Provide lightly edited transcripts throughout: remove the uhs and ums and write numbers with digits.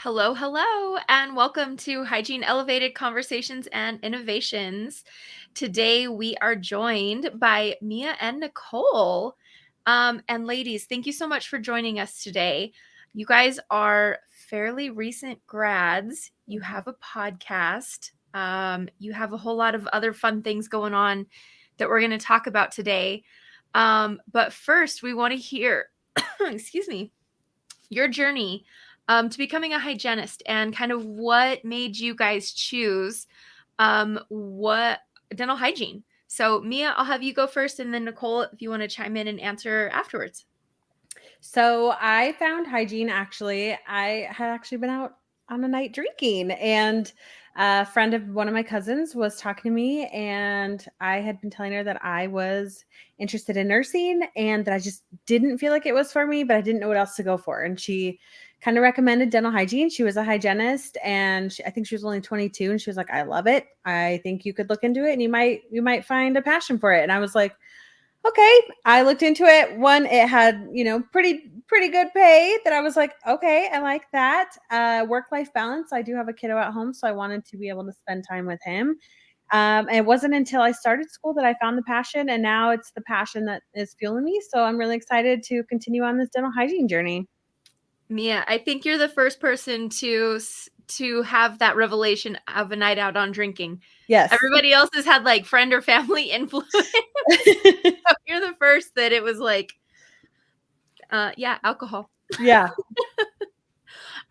Hello, hello, and welcome to Hygiene Elevated Conversations and Innovations. Today we are joined by Mia and Nicole. And ladies, thank you so much for joining us today. You guys are fairly recent grads. You have a podcast. You have a whole lot of other fun things going on that we're going to talk about today. But first, we want to hear, excuse me, your journey to becoming a hygienist and kind of what made you guys choose what dental hygiene. So Mia, I'll have you go first, and then Nicole, if you want to chime in and answer afterwards. So I found hygiene actually. I had actually been out on a night drinking, and a friend of one of my cousins was talking to me, and I had been telling her that I was interested in nursing and that I just didn't feel like it was for me, but I didn't know what else to go for. And she kind of recommended dental hygiene. She was a hygienist, and I think she was only 22, and she was like, "I love it. I think you could look into it, and you might find a passion for it." And I was like, okay. I looked into it. One, it had, pretty good pay that I was like, okay, I like that. Work-life balance. I do have a kiddo at home, so I wanted to be able to spend time with him. And it wasn't until I started school that I found the passion, and now it's the passion that is fueling me. So I'm really excited to continue on this dental hygiene journey. Mia, I think you're the first person to have that revelation of a night out on drinking. Yes. Everybody else has had like friend or family influence. So you're the first that it was like, yeah, alcohol. Yeah.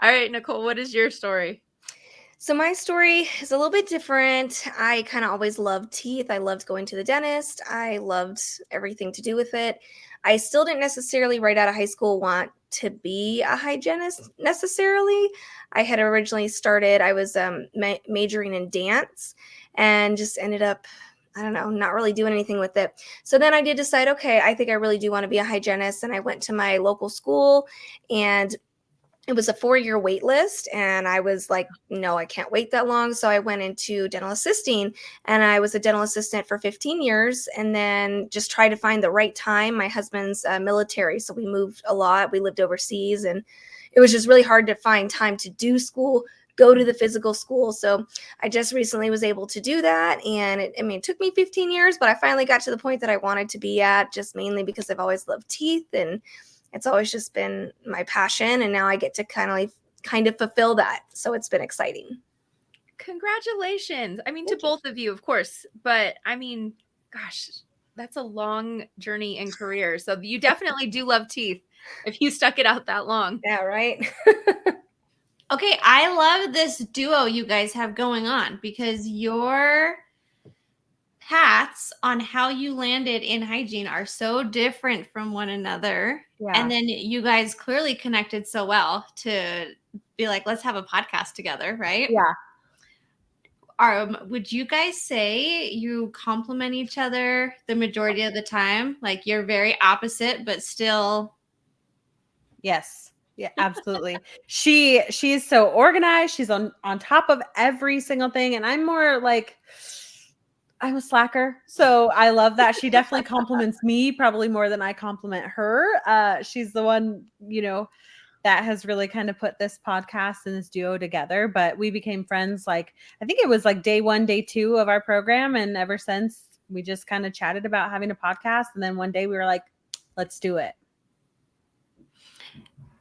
All right, Nicole, what is your story? So my story is a little bit different. I kind of always loved teeth. I loved going to the dentist. I loved everything to do with it. I still didn't necessarily right out of high school want to be a hygienist necessarily. I had originally started, I was majoring in dance and just ended up, I don't know, not really doing anything with it. So then I did decide, okay, I think I really do want to be a hygienist. And I went to my local school, and it was a 4-year wait list, and I was like, no, I can't wait that long. So I went into dental assisting, and I was a dental assistant for 15 years, and then just tried to find the right time. My husband's military, so we moved a lot. We lived overseas, and it was just really hard to find time to do school, go to the physical school. So I just recently was able to do that, and it took me 15 years, but I finally got to the point that I wanted to be at, just mainly because I've always loved teeth, and it's always just been my passion, and now I get to kind of fulfill that. So it's been exciting. Congratulations. I mean, Thank to you. both of you, of course, but I mean, gosh, that's a long journey and career. So you definitely do love teeth if you stuck it out that long. Yeah, right. Okay, I love this duo you guys have going on because your paths on how you landed in hygiene are so different from one another. Yeah. And then you guys clearly connected so well to be like, let's have a podcast together, right? Yeah. Would you guys say you complement each other the majority of the time? Like you're very opposite, but still. Yes. Yeah, absolutely. She's so organized. She's on top of every single thing, and I'm more like I'm a slacker. So I love that. She definitely compliments me probably more than I compliment her. She's the one, that has really kind of put this podcast and this duo together, but we became friends like I think it was like day 1, day 2 of our program, and ever since we just kind of chatted about having a podcast, and then one day we were like, let's do it.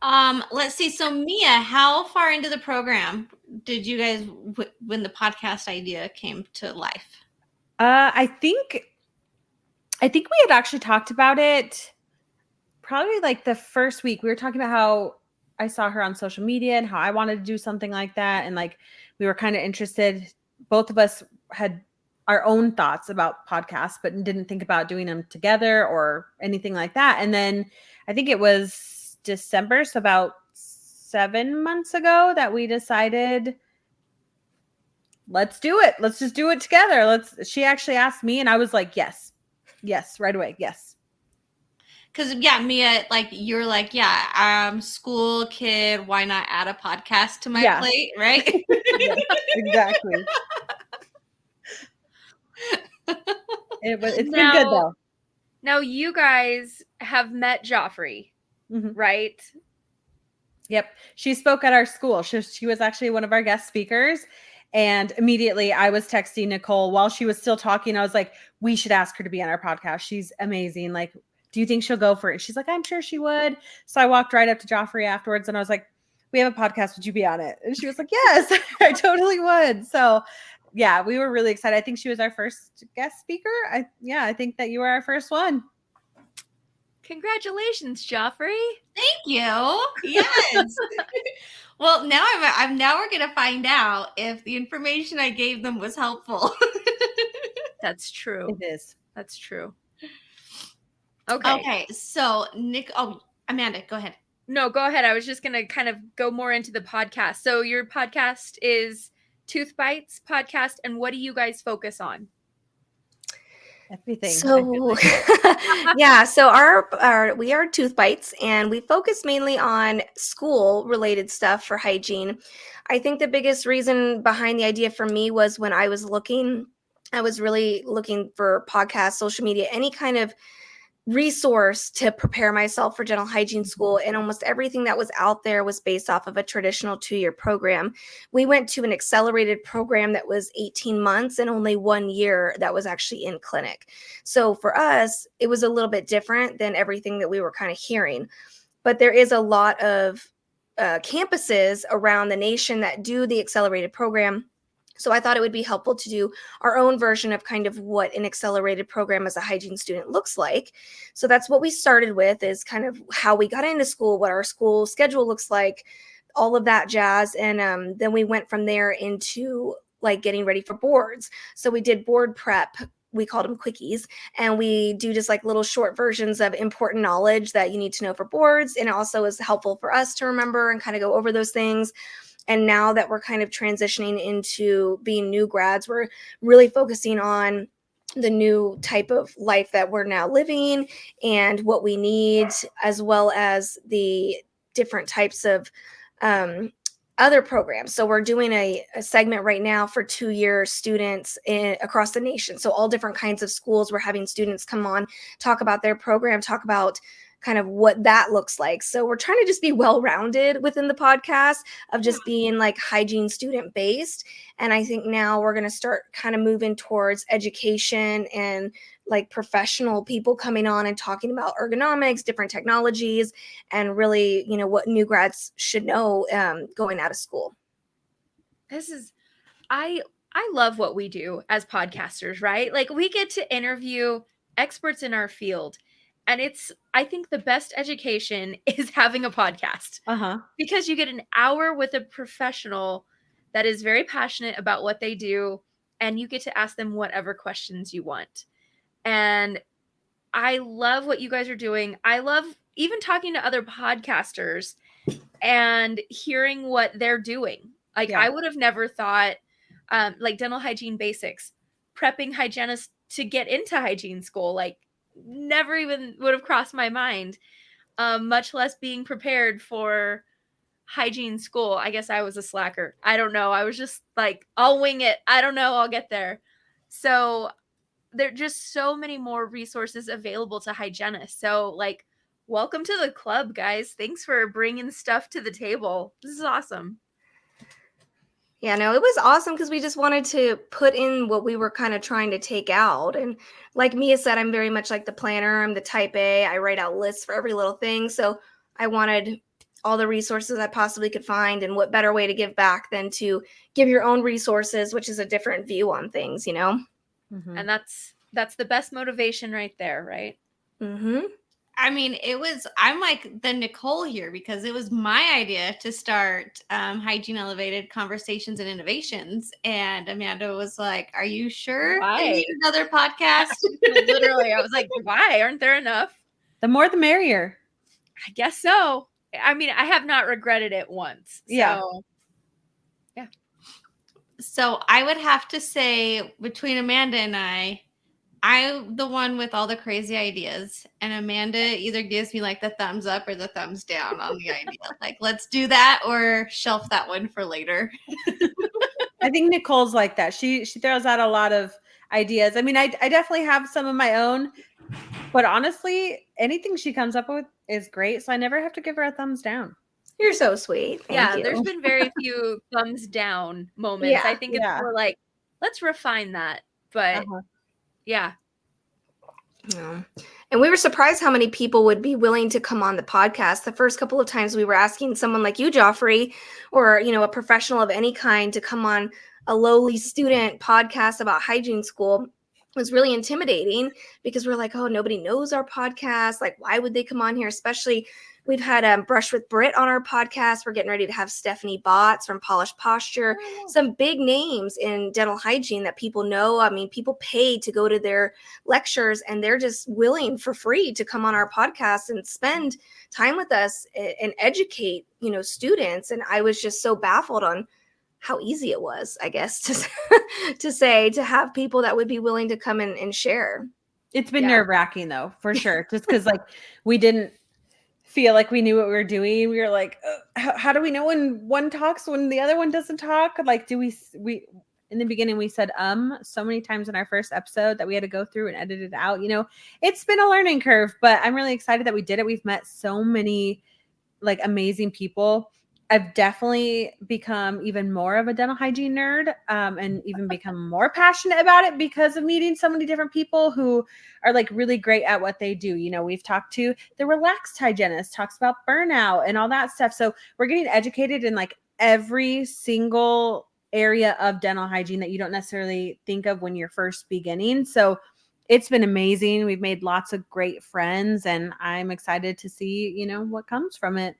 Let's see. So Mia, how far into the program did you guys when the podcast idea came to life? I think we had actually talked about it probably like the first week. We were talking about how I saw her on social media and how I wanted to do something like that, and like we were kind of interested. Both of us had our own thoughts about podcasts, but didn't think about doing them together or anything like that. And then I think it was December, so about 7 months ago, that we decided, let's do it. Let's just do it together. She actually asked me, and I was like, yes, right away. Yes. Because yeah, Mia, like you're like, yeah, I'm school kid. Why not add a podcast to my plate, right? Yes, exactly. It's been good though. Now you guys have met Joffree, right? Yep. She spoke at our school. She was actually one of our guest speakers. And immediately I was texting Nicole while she was still talking. I was like, we should ask her to be on our podcast. She's amazing. Like, do you think she'll go for it? She's like, I'm sure she would. So I walked right up to Joffree afterwards and I was like, we have a podcast. Would you be on it? And she was like, yes, I totally would. So yeah, we were really excited. I think she was our first guest speaker. I think that you were our first one. Congratulations, Joffree. Thank you. Yes. Well, now now we're gonna find out if the information I gave them was helpful. That's true. It is. That's true. Okay. So Amanda, go ahead. No, go ahead. I was just gonna kind of go more into the podcast. So your podcast is Toothbytes podcast, and what do you guys focus on? Everything. So yeah, so we are Toothbytes, and we focus mainly on school related stuff for hygiene. I think the biggest reason behind the idea for me was when I was really looking for podcasts, social media, any kind of resource to prepare myself for dental hygiene school, and almost everything that was out there was based off of a traditional 2-year program. We went to an accelerated program that was 18 months and only 1 year that was actually in clinic. So for us, it was a little bit different than everything that we were kind of hearing. But there is a lot of campuses around the nation that do the accelerated program. So I thought it would be helpful to do our own version of kind of what an accelerated program as a hygiene student looks like. So that's what we started with, is kind of how we got into school, what our school schedule looks like, all of that jazz. And then we went from there into like getting ready for boards. So we did board prep. We called them quickies, and we do just like little short versions of important knowledge that you need to know for boards. And it also is helpful for us to remember and kind of go over those things. And now that we're kind of transitioning into being new grads, we're really focusing on the new type of life that we're now living and what we need, as well as the different types of other programs. So we're doing a segment right now for 2-year students across the nation. So all different kinds of schools, we're having students come on, talk about their program, talk about kind of what that looks like. So we're trying to just be well-rounded within the podcast of just being like hygiene student based. And I think now we're going to start kind of moving towards education and like professional people coming on and talking about ergonomics, different technologies, and really, what new grads should know going out of school. I love what we do as podcasters, right? Like, we get to interview experts in our field. And I think the best education is having a podcast. Because you get an hour with a professional that is very passionate about what they do, and you get to ask them whatever questions you want. And I love what you guys are doing. I love even talking to other podcasters and hearing what they're doing. Like, I would have never thought, like dental hygiene basics, prepping hygienists to get into hygiene school, like, never even would have crossed my mind, much less being prepared for hygiene school. I guess I was a slacker. I don't know. I was just like, I'll wing it. I don't know. I'll get there. So there are just so many more resources available to hygienists. So, like, welcome to the club, guys. Thanks for bringing stuff to the table. This is awesome. Yeah, no, it was awesome because we just wanted to put in what we were kind of trying to take out. And like Mia said, I'm very much like the planner. I'm the type A. I write out lists for every little thing. So I wanted all the resources I possibly could find. And what better way to give back than to give your own resources, which is a different view on things, Mm-hmm. And that's the best motivation right there, right? Mm-hmm. I mean, I'm like the Nicole here because it was my idea to start Hygiene Elevated Conversations and Innovations. And Amanda was like, are you sure Why? I need another podcast? Literally, I was like, why? Aren't there enough? The more the merrier. I guess so. I mean, I have not regretted it once. Yeah. So I would have to say between Amanda and I'm the one with all the crazy ideas, and Amanda either gives me like the thumbs up or the thumbs down on the idea. Like, let's do that or shelf that one for later. I think Nicole's like that. She throws out a lot of ideas. I mean, I definitely have some of my own, but honestly, anything she comes up with is great. So I never have to give her a thumbs down. You're so sweet. Thank you. There's been very few thumbs down moments. Yeah. I think it's more like, let's refine that. But yeah. Yeah. And we were surprised how many people would be willing to come on the podcast. The first couple of times we were asking someone like you, Joffrey, or, you know, a professional of any kind to come on a lowly student podcast about hygiene school was really intimidating because we're like, oh, nobody knows our podcast. Like, why would they come on here? Especially we've had Brush with Britt on our podcast. We're getting ready to have Stephanie Botts from Polished Posture, some big names in dental hygiene that people know. I mean, people pay to go to their lectures and they're just willing for free to come on our podcast and spend time with us and educate, you know, students. And I was just so baffled on how easy it was, I guess, to have people that would be willing to come and share. It's been nerve-wracking though, for sure. Just because like we didn't feel like we knew what we were doing. We were like, how do we know when one talks when the other one doesn't talk? Like, do we in the beginning we said so many times in our first episode that we had to go through and edit it out. You know, it's been a learning curve, but I'm really excited that we did it. We've met so many like amazing people. I've definitely become even more of a dental hygiene nerd, and even become more passionate about it because of meeting so many different people who are like really great at what they do. You know, we've talked to the relaxed hygienist, talks about burnout and all that stuff. So we're getting educated in like every single area of dental hygiene that you don't necessarily think of when you're first beginning. So it's been amazing. We've made lots of great friends and I'm excited to see, you know, what comes from it.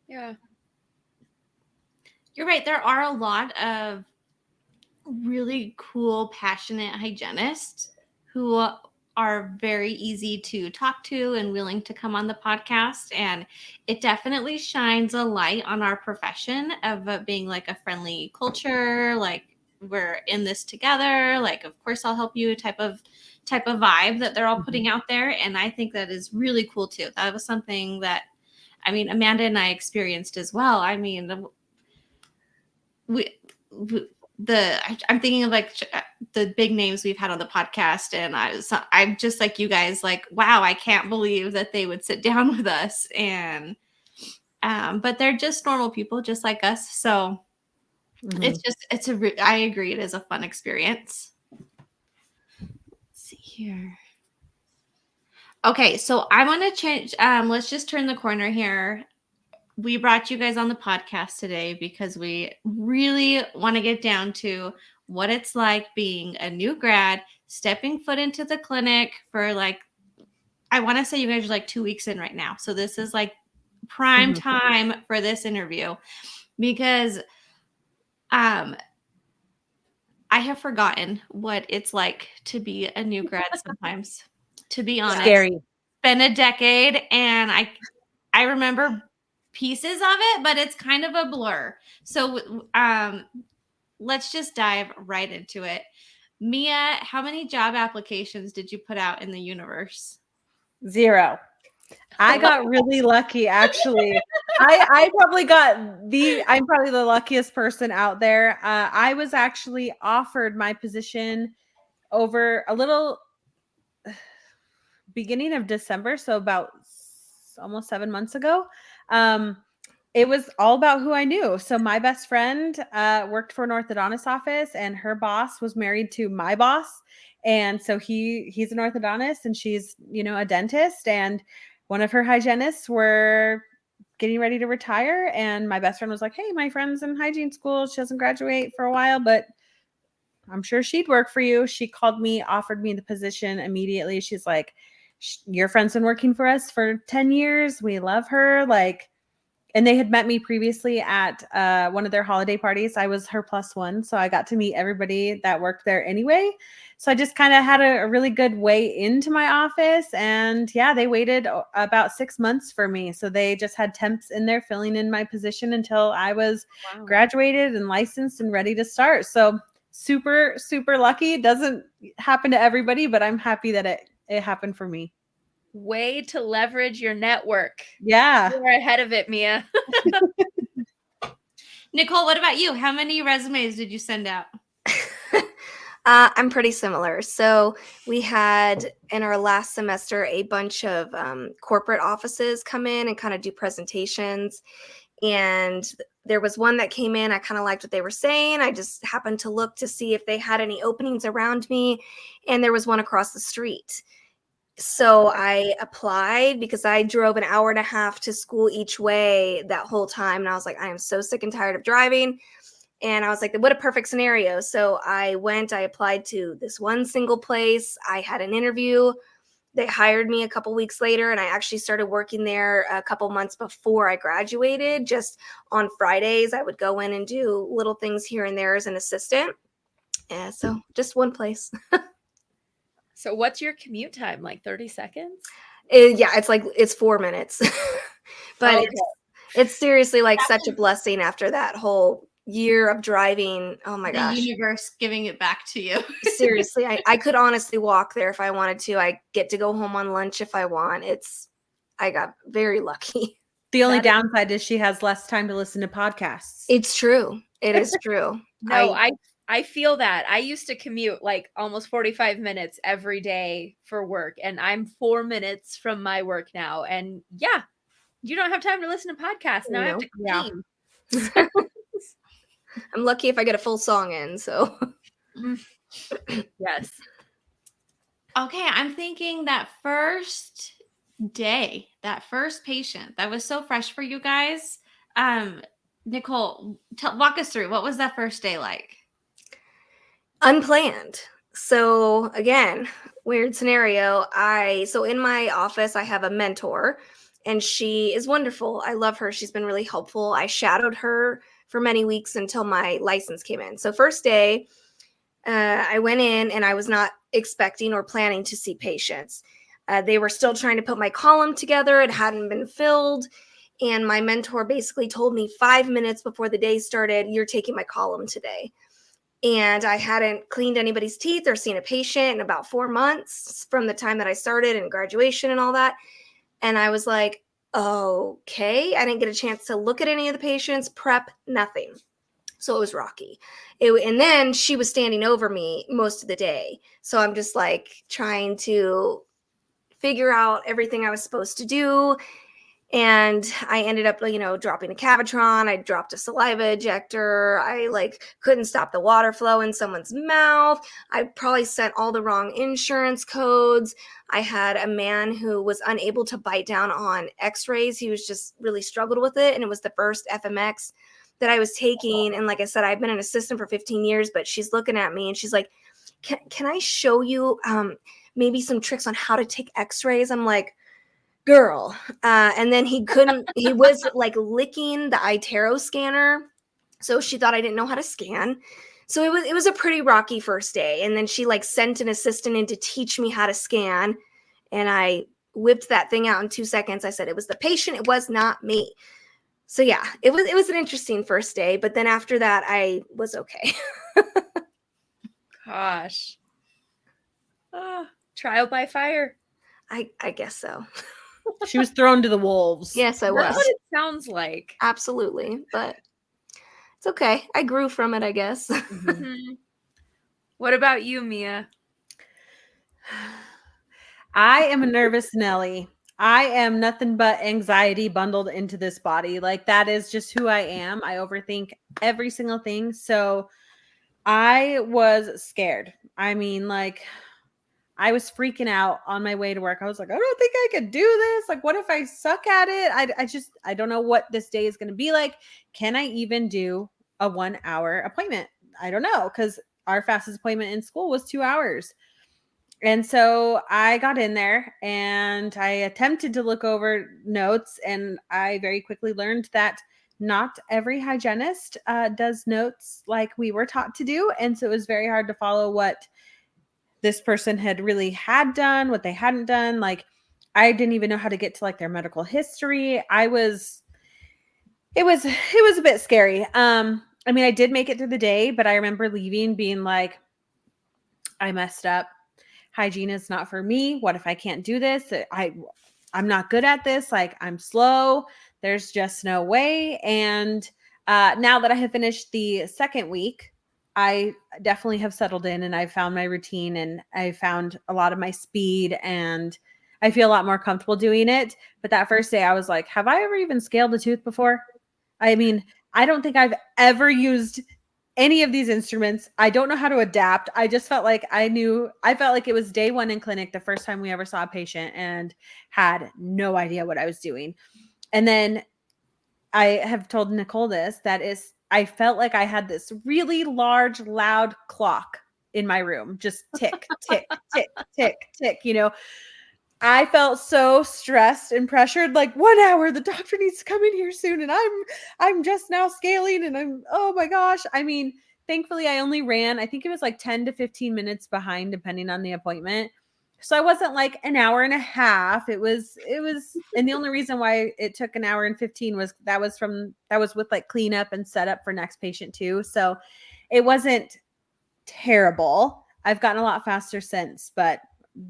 Yeah. You're right. There are a lot of really cool, passionate hygienists who are very easy to talk to and willing to come on the podcast. And it definitely shines a light on our profession of being like a friendly culture, like we're in this together, like of course I'll help you type of vibe that they're all putting out there. And I think that is really cool too. That was something that, I mean, Amanda and I experienced as well. I mean, I'm thinking of like the big names we've had on the podcast, and I'm just like you guys, like, wow, I can't believe that they would sit down with us. And but they're just normal people, just like us. So I agree, it is a fun experience. Let's see here. Okay, so I want to change. Let's just turn the corner here. We brought you guys on the podcast today because we really want to get down to what it's like being a new grad, stepping foot into the clinic for like, I want to say you guys are like 2 weeks in right now. So this is like prime time for this interview because I have forgotten what it's like to be a new grad sometimes, to be honest. Scary. It's been a decade and I remember pieces of it, but it's kind of a blur. So let's just dive right into it. Mia, how many job applications did you put out in the universe? 0. I got really lucky, actually. I'm probably the luckiest person out there. I was actually offered my position over a little beginning of December, so about almost 7 months ago. It was all about who I knew. So my best friend worked for an orthodontist office, and her boss was married to my boss. And so he's an orthodontist and she's, you know, a dentist. And one of her hygienists were getting ready to retire. And my best friend was like, hey, my friend's in hygiene school. She doesn't graduate for a while, but I'm sure she'd work for you. She called me, offered me the position immediately. She's like, your friend's been working for us for 10 years. We love her. Like, and they had met me previously at one of their holiday parties. I was her +1. So I got to meet everybody that worked there anyway. So I just kind of had a really good way into my office. And yeah, they waited about 6 months for me. So they just had temps in there filling in my position until I was graduated and licensed and ready to start. So super, super lucky. It doesn't happen to everybody, but I'm happy that it happened for me. Way to leverage your network. Yeah. You're ahead of it, Mia. Nicole, what about you? How many resumes did you send out? I'm pretty similar. So we had in our last semester a bunch of corporate offices come in and kind of do presentations. And there was one that came in. I kind of liked what they were saying. I just happened to look to see if they had any openings around me. And there was one across the street. So I applied because I drove an hour and a half to school each way that whole time. And I was like, I am so sick and tired of driving. And I was like, what a perfect scenario. So I applied to this one single place. I had an interview. They hired me a couple weeks later, and I actually started working there a couple months before I graduated. Just on Fridays, I would go in and do little things here and there as an assistant. Yeah, so just one place. So what's your commute time? Like 30 seconds? It's 4 minutes. But Okay. it's seriously like such a blessing after that whole year of driving. Oh my gosh. The universe giving it back to you. Seriously, I could honestly walk there if I wanted to. I get to go home on lunch if I want. I got very lucky. The only downside is she has less time to listen to podcasts. It's true. It is true. No, I feel that. I used to commute like almost 45 minutes every day for work, and I'm 4 minutes from my work now. And yeah, you don't have time to listen to podcasts. Now I have to clean. Yeah. I'm lucky if I get a full song in, so. Yes. Okay, I'm thinking that first day, that first patient, that was so fresh for you guys. Nicole, walk us through. What was that first day like? Unplanned. So again, weird scenario. So in my office, I have a mentor, and she is wonderful. I love her. She's been really helpful. I shadowed her for many weeks until my license came in. So first day, I went in and I was not expecting or planning to see patients. They were still trying to put my column together. It hadn't been filled. And my mentor basically told me 5 minutes before the day started, you're taking my column today. And I hadn't cleaned anybody's teeth or seen a patient in about 4 months from the time that I started and graduation and all that. And I was like, okay. I didn't get a chance to look at any of the patients, prep, nothing. So it was rocky. And then she was standing over me most of the day. So I'm just like trying to figure out everything I was supposed to do. And I ended up, dropping a Cavitron. I dropped a saliva ejector. I couldn't stop the water flow in someone's mouth. I probably sent all the wrong insurance codes. I had a man who was unable to bite down on x-rays. He was just really struggled with it. And it was the first FMX that I was taking. And like I said, I've been an assistant for 15 years, but she's looking at me and she's like, can I show you maybe some tricks on how to take x-rays? I'm like, girl. And then he was licking the iTero scanner. So she thought I didn't know how to scan. So it was a pretty rocky first day. And then she sent an assistant in to teach me how to scan. And I whipped that thing out in 2 seconds. I said, it was the patient. It was not me. So yeah, it was an interesting first day. But then after that, I was okay. Gosh. Trial by fire. I guess so. She was thrown to the wolves. Yes, I was. That's what it sounds like. Absolutely. But it's okay. I grew from it, I guess. Mm-hmm. What about you, Mia? I am a nervous Nelly. I am nothing but anxiety bundled into this body. That is just who I am. I overthink every single thing. So I was scared. I mean, I was freaking out on my way to work. I was like, I don't think I could do this. What if I suck at it? I don't know what this day is going to be like. Can I even do a 1 hour appointment? I don't know, because our fastest appointment in school was 2 hours. And so I got in there and I attempted to look over notes, and I very quickly learned that not every hygienist does notes like we were taught to do. And so it was very hard to follow what this person had really had done, what they hadn't done. I didn't even know how to get to their medical history. It was a bit scary. I mean, I did make it through the day, but I remember leaving being like, I messed up. Hygiene is not for me. What if I can't do this? I'm not good at this. I'm slow. There's just no way. And now that I have finished the second week, I definitely have settled in and I found my routine and I found a lot of my speed and I feel a lot more comfortable doing it. But that first day I was like, have I ever even scaled a tooth before? I mean, I don't think I've ever used any of these instruments. I don't know how to adapt. I just felt like I felt like it was day one in clinic, the first time we ever saw a patient, and had no idea what I was doing. And then I have told Nicole this, I felt like I had this really large, loud clock in my room, just tick, tick, tick, tick, tick, I felt so stressed and pressured, like 1 hour, the doctor needs to come in here soon. And I'm just now scaling and oh my gosh. I mean, thankfully I only ran, I think it was like 10 to 15 minutes behind, depending on the appointment. So I wasn't like an hour and a half. It was, and the only reason why it took an hour and 15 was that was with like cleanup and setup for next patient too. So it wasn't terrible. I've gotten a lot faster since, but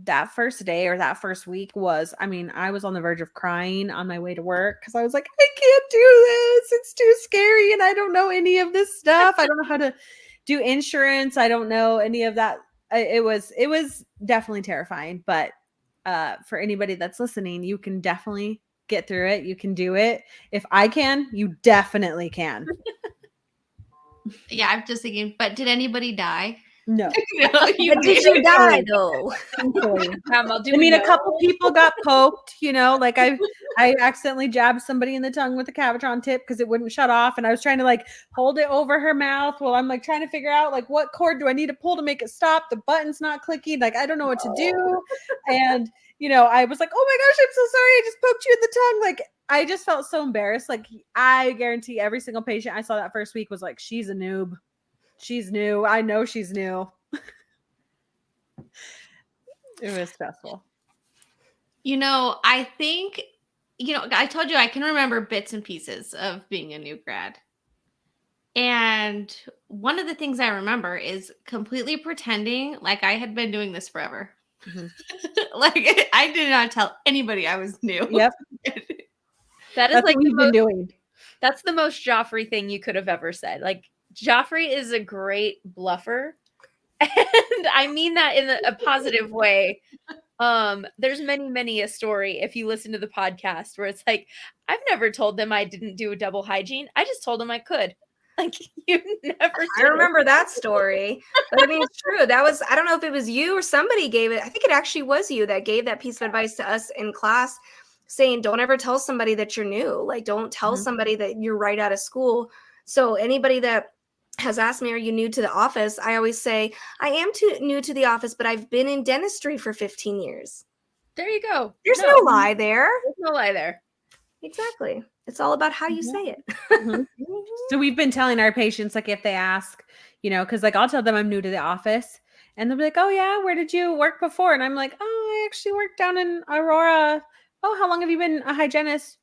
that first day or that first week was, I mean, I was on the verge of crying on my way to work because I was like, I can't do this. It's too scary. And I don't know any of this stuff. I don't know how to do insurance. I don't know any of that. It was definitely terrifying, but for anybody that's listening, you can definitely get through it. You can do it. If I can, you definitely can. Yeah, I'm just thinking, but did anybody die? No. But did you die though? I mean, a couple people got poked, like I accidentally jabbed somebody in the tongue with a Cavitron tip because it wouldn't shut off. And I was trying to like hold it over her mouth while I'm like trying to figure out like what cord do I need to pull to make it stop? The button's not clicking. Like, I don't know what to do. And, I was like, oh my gosh, I'm so sorry. I just poked you in the tongue. Like, I just felt so embarrassed. Like, I guarantee every single patient I saw that first week was like, she's a noob. She's new. I know she's new. It was stressful. I think, I told you I can remember bits and pieces of being a new grad. And one of the things I remember is completely pretending like I had been doing this forever. Mm-hmm. Like, I did not tell anybody I was new. Yep. That's like what we've been doing. That's the most Joffree thing you could have ever said. Like, Joffree is a great bluffer. And I mean that in a positive way. There's many a story if you listen to the podcast where it's like, I've never told them I didn't do a double hygiene. I just told them I could. Like, you never did. I remember that story. But I mean, it's true. That was, I don't know if it was you or somebody gave it. I think it actually was you that gave that piece of advice to us in class, saying, don't ever tell somebody that you're new. Like, don't tell somebody that you're right out of school. So anybody that has asked me, are you new to the office? I always say, I am new to the office, but I've been in dentistry for 15 years. There you go. There's no lie there. There's no lie there. Exactly. It's all about how you say it. So we've been telling our patients, like, if they ask, because like I'll tell them I'm new to the office and they'll be like, oh yeah, where did you work before? And I'm like, oh, I actually worked down in Aurora. Oh, how long have you been a hygienist?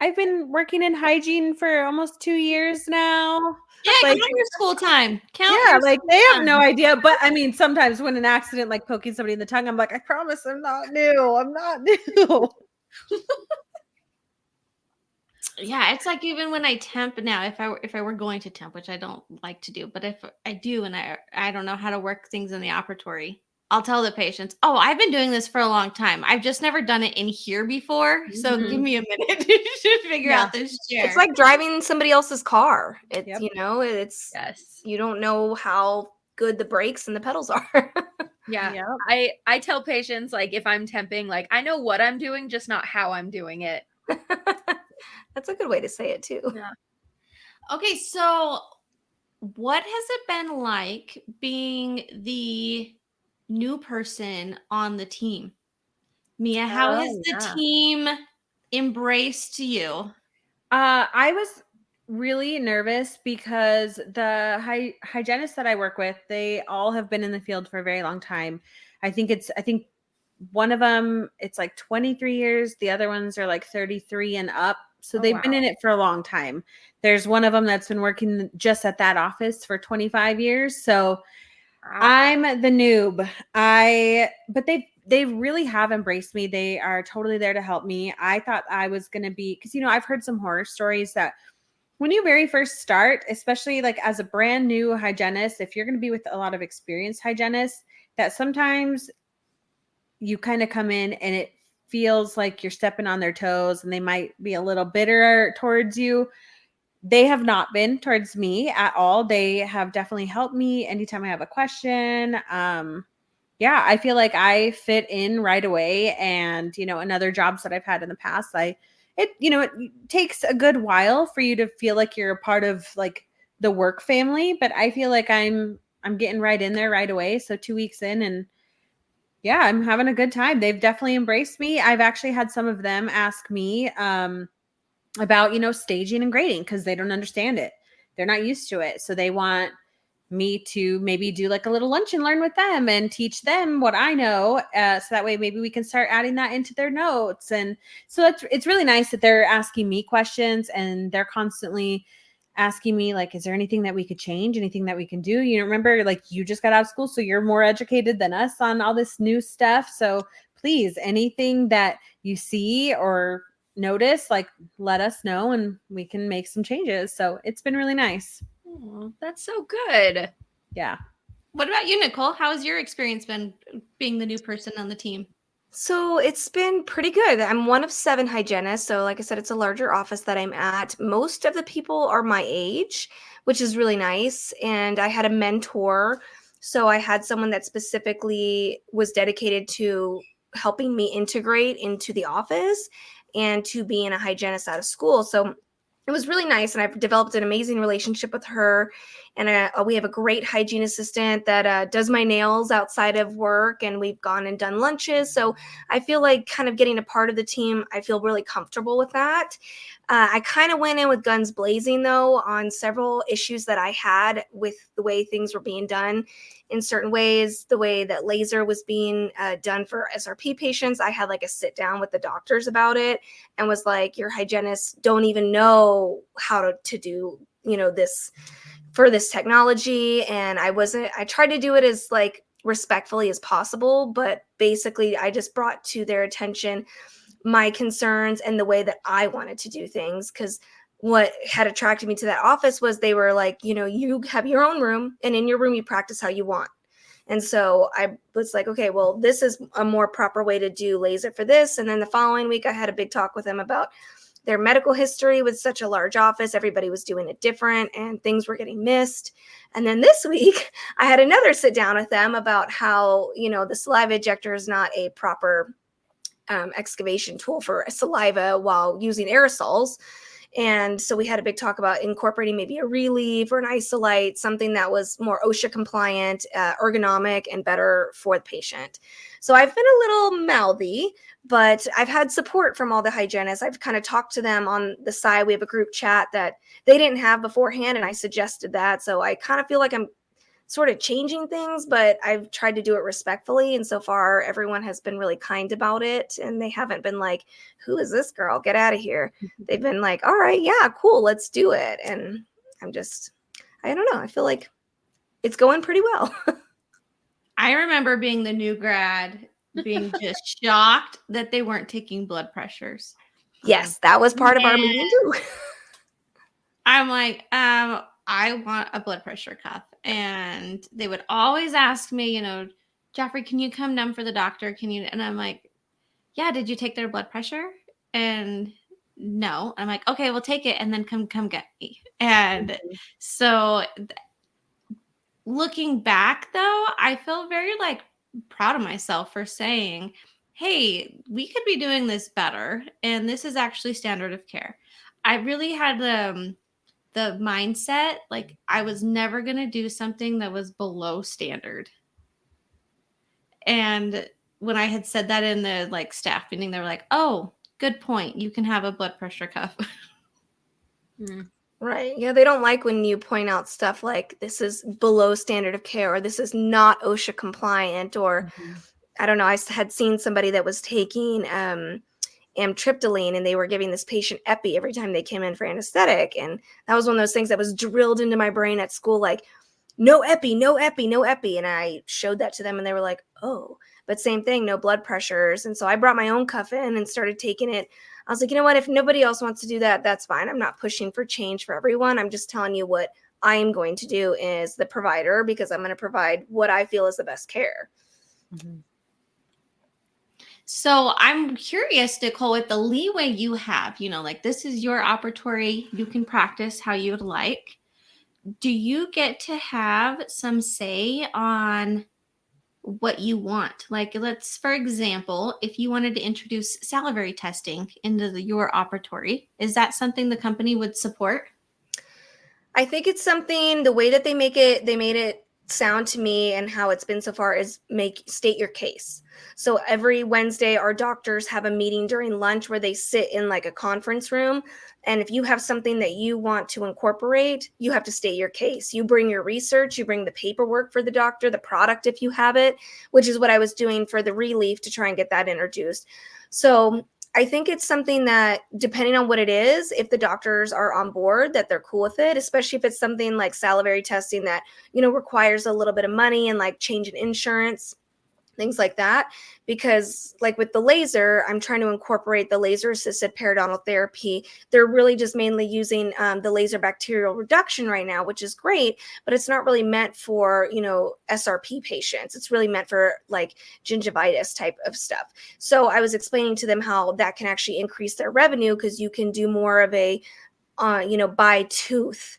I've been working in hygiene for almost 2 years now. Yeah, like, count your school time. Like they have no idea. But I mean, sometimes when an accident, like poking somebody in the tongue, I'm like, I promise I'm not new. I'm not new. Yeah, it's like even when I temp now, if I were going to temp, which I don't like to do, but if I do and I don't know how to work things in the operatory, I'll tell the patients, oh, I've been doing this for a long time. I've just never done it in here before. So give me a minute to figure out this chair. It's like driving somebody else's car. It's, Yes. you don't know how good the brakes and the pedals are. Yeah. I tell patients, like, if I'm temping, like, I know what I'm doing, just not how I'm doing it. That's a good way to say it too. Yeah. Okay, so what has it been like being the new person on the team? Mia, how has the team embraced you? I was really nervous because the hygienists that I work with, they all have been in the field for a very long time. I think one of them, it's like 23 years. The other ones are like 33 and up. So they've been in it for a long time. There's one of them that's been working just at that office for 25 years. So I'm the noob. But they really have embraced me. They are totally there to help me. I thought I was going to be, because, I've heard some horror stories that when you very first start, especially like as a brand new hygienist, if you're going to be with a lot of experienced hygienists, that sometimes you kind of come in and it feels like you're stepping on their toes and they might be a little bitter towards you. They have not been towards me at all. They have definitely helped me anytime I have a question. Yeah, I feel like I fit in right away. And, you know, in other jobs that I've had in the past, it takes a good while for you to feel like you're a part of like the work family, but I feel like I'm getting right in there right away. So 2 weeks in, and yeah, I'm having a good time. They've definitely embraced me. I've actually had some of them ask me about, staging and grading because they don't understand it. They're not used to it. So they want me to maybe do like a little lunch and learn with them and teach them what I know. So that way maybe we can start adding that into their notes. And so it's really nice that they're asking me questions and they're constantly asking me like, is there anything that we could change? Anything that we can do? Remember, like you just got out of school, so you're more educated than us on all this new stuff. So please, anything that you see or notice, like let us know and we can make some changes. So it's been really nice. Oh, that's so good. Yeah. What about you, Nicole? How has your experience been being the new person on the team? So it's been pretty good. I'm one of 7 hygienists. So like I said, it's a larger office that I'm at. Most of the people are my age, which is really nice. And I had a mentor. So I had someone that specifically was dedicated to helping me integrate into the office and to being a hygienist out of school. So it was really nice. And I've developed an amazing relationship with her. And we have a great hygiene assistant that does my nails outside of work. And we've gone and done lunches. So I feel like kind of getting a part of the team, I feel really comfortable with that. I kind of went in with guns blazing, though, on several issues that I had with the way things were being done in certain ways, the way that laser was being done for SRP patients. I had like a sit down with the doctors about it and was like, your hygienists don't even know how to do, this for this technology. And I tried to do it as like respectfully as possible, but basically I just brought to their attention my concerns and the way that I wanted to do things. Because what had attracted me to that office was they were like, you have your own room and in your room you practice how you want. And so I was like, okay, well, this is a more proper way to do laser for this. And then the following week I had a big talk with them about their medical history with such a large office. Everybody was doing it different and things were getting missed. And then this week I had another sit down with them about how, the saliva ejector is not a proper excavation tool for saliva while using aerosols. And so we had a big talk about incorporating maybe a relief or an isolite, something that was more OSHA compliant, ergonomic, and better for the patient. So I've been a little mouthy, but I've had support from all the hygienists. I've kind of talked to them on the side. We have a group chat that they didn't have beforehand, and I suggested that. So I kind of feel like I'm sort of changing things, but I've tried to do it respectfully. And so far, everyone has been really kind about it. And they haven't been like, who is this girl? Get out of here. They've been like, all right, yeah, cool, let's do it. And I don't know. I feel like it's going pretty well. I remember being the new grad, being just shocked that they weren't taking blood pressures. Yes, that was part of our meeting too. I'm like, I want a blood pressure cuff. And they would always ask me, Joffrey, can you come down for the doctor? And I'm like, yeah, did you take their blood pressure? And no. I'm like, okay, we'll take it and then come get me. And so looking back though, I feel very proud of myself for saying, hey, we could be doing this better. And this is actually standard of care. I really had the mindset, like I was never going to do something that was below standard. And when I had said that in the staff meeting, they were like, oh, good point. You can have a blood pressure cuff. Right. Yeah, they don't like when you point out stuff like this is below standard of care or this is not OSHA compliant or I don't know. I had seen somebody that was taking amitriptyline and they were giving this patient epi every time they came in for anesthetic. And that was one of those things that was drilled into my brain at school, like no epi, no epi, no epi. And I showed that to them and they were like, oh, but same thing, no blood pressures. And so I brought my own cuff in and started taking it I was like, you know what, if nobody else wants to do that, that's fine. I'm not pushing for change for everyone. I'm just telling you what I am going to do as the provider, because I'm going to provide what I feel is the best care. Mhm. So I'm curious, Nicole, with the leeway you have, like this is your operatory, you can practice how you would like. Do you get to have some say on what you want? Like, for example, if you wanted to introduce salivary testing into your operatory, is that something the company would support? I think it's something, the way that they made it sound to me and how it's been so far is state your case. So every Wednesday, our doctors have a meeting during lunch where they sit in like a conference room. And if you have something that you want to incorporate, you have to state your case. You bring your research, you bring the paperwork for the doctor, the product if you have it, which is what I was doing for the relief to try and get that introduced. So I think it's something that, depending on what it is, if the doctors are on board, that they're cool with it, especially if it's something like salivary testing that, requires a little bit of money and like change in insurance, things like that. Because like with the laser, I'm trying to incorporate the laser assisted periodontal therapy. They're really just mainly using the laser bacterial reduction right now, which is great, but it's not really meant for, SRP patients. It's really meant for like gingivitis type of stuff. So I was explaining to them how that can actually increase their revenue, because you can do more of a, by tooth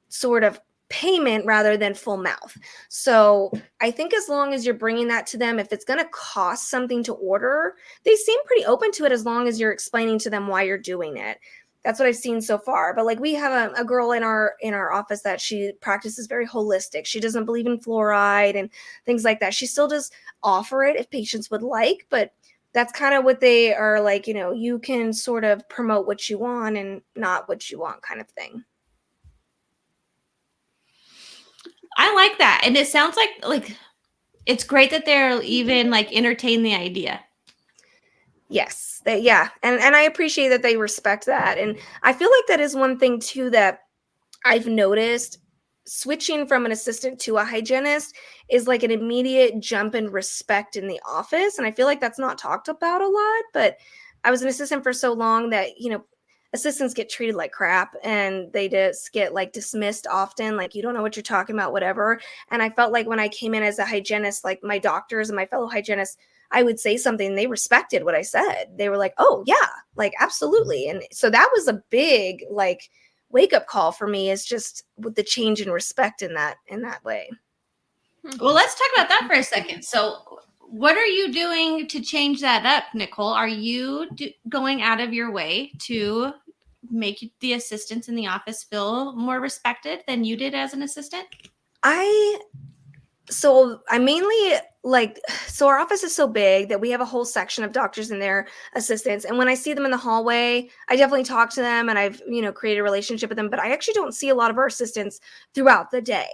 sort of payment rather than full mouth. So I think as long as you're bringing that to them, if it's going to cost something to order, they seem pretty open to it, as long as you're explaining to them why you're doing it. That's what I've seen so far. But like, we have a girl in our office that she practices very holistic. She doesn't believe in fluoride and things like that. She still does offer it if patients would like, but that's kind of what they are like, you can sort of promote what you want and not what you want, kind of thing. I like that. And it sounds like it's great that they're even like entertain the idea. Yes, yeah, and I appreciate that they respect that, and I feel like that is one thing too that I've noticed. Switching from an assistant to a hygienist is like an immediate jump in respect in the office, and I feel like that's not talked about a lot. But I was an assistant for so long that, assistants get treated like crap, and they just get like dismissed often, like, you don't know what you're talking about, whatever. And I felt like when I came in as a hygienist, like my doctors and my fellow hygienists, I would say something, they respected what I said. They were like, oh yeah, like absolutely. And so that was a big like wake up call for me, is just with the change in respect in that way. Well, let's talk about that for a second. So what are you doing to change that up, Nicole? Are you going out of your way to make the assistants in the office feel more respected than you did as an assistant? So I mainly like, so our office is so big that we have a whole section of doctors and their assistants. And when I see them in the hallway, I definitely talk to them, and I've, created a relationship with them, but I actually don't see a lot of our assistants throughout the day.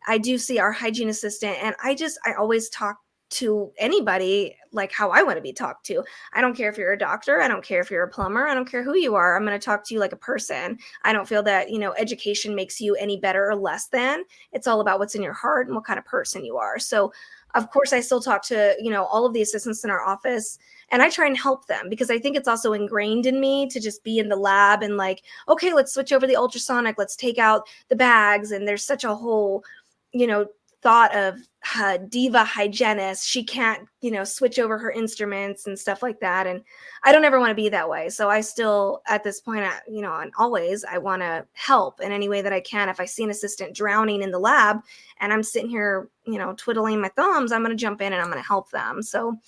I do see our hygiene assistant, and I always talk to anybody like how I want to be talked to. I don't care if you're a doctor. I don't care if you're a plumber. I don't care who you are. I'm going to talk to you like a person. I don't feel that, education makes you any better or less than. It's all about what's in your heart and what kind of person you are. So of course I still talk to, all of the assistants in our office, and I try and help them, because I think it's also ingrained in me to just be in the lab and like, okay, let's switch over the ultrasonic, let's take out the bags. And there's such a whole, thought of diva hygienist. She can't, switch over her instruments and stuff like that. And I don't ever want to be that way. So I still, at this point, and always, I want to help in any way that I can. If I see an assistant drowning in the lab and I'm sitting here, twiddling my thumbs, I'm going to jump in and I'm going to help them. So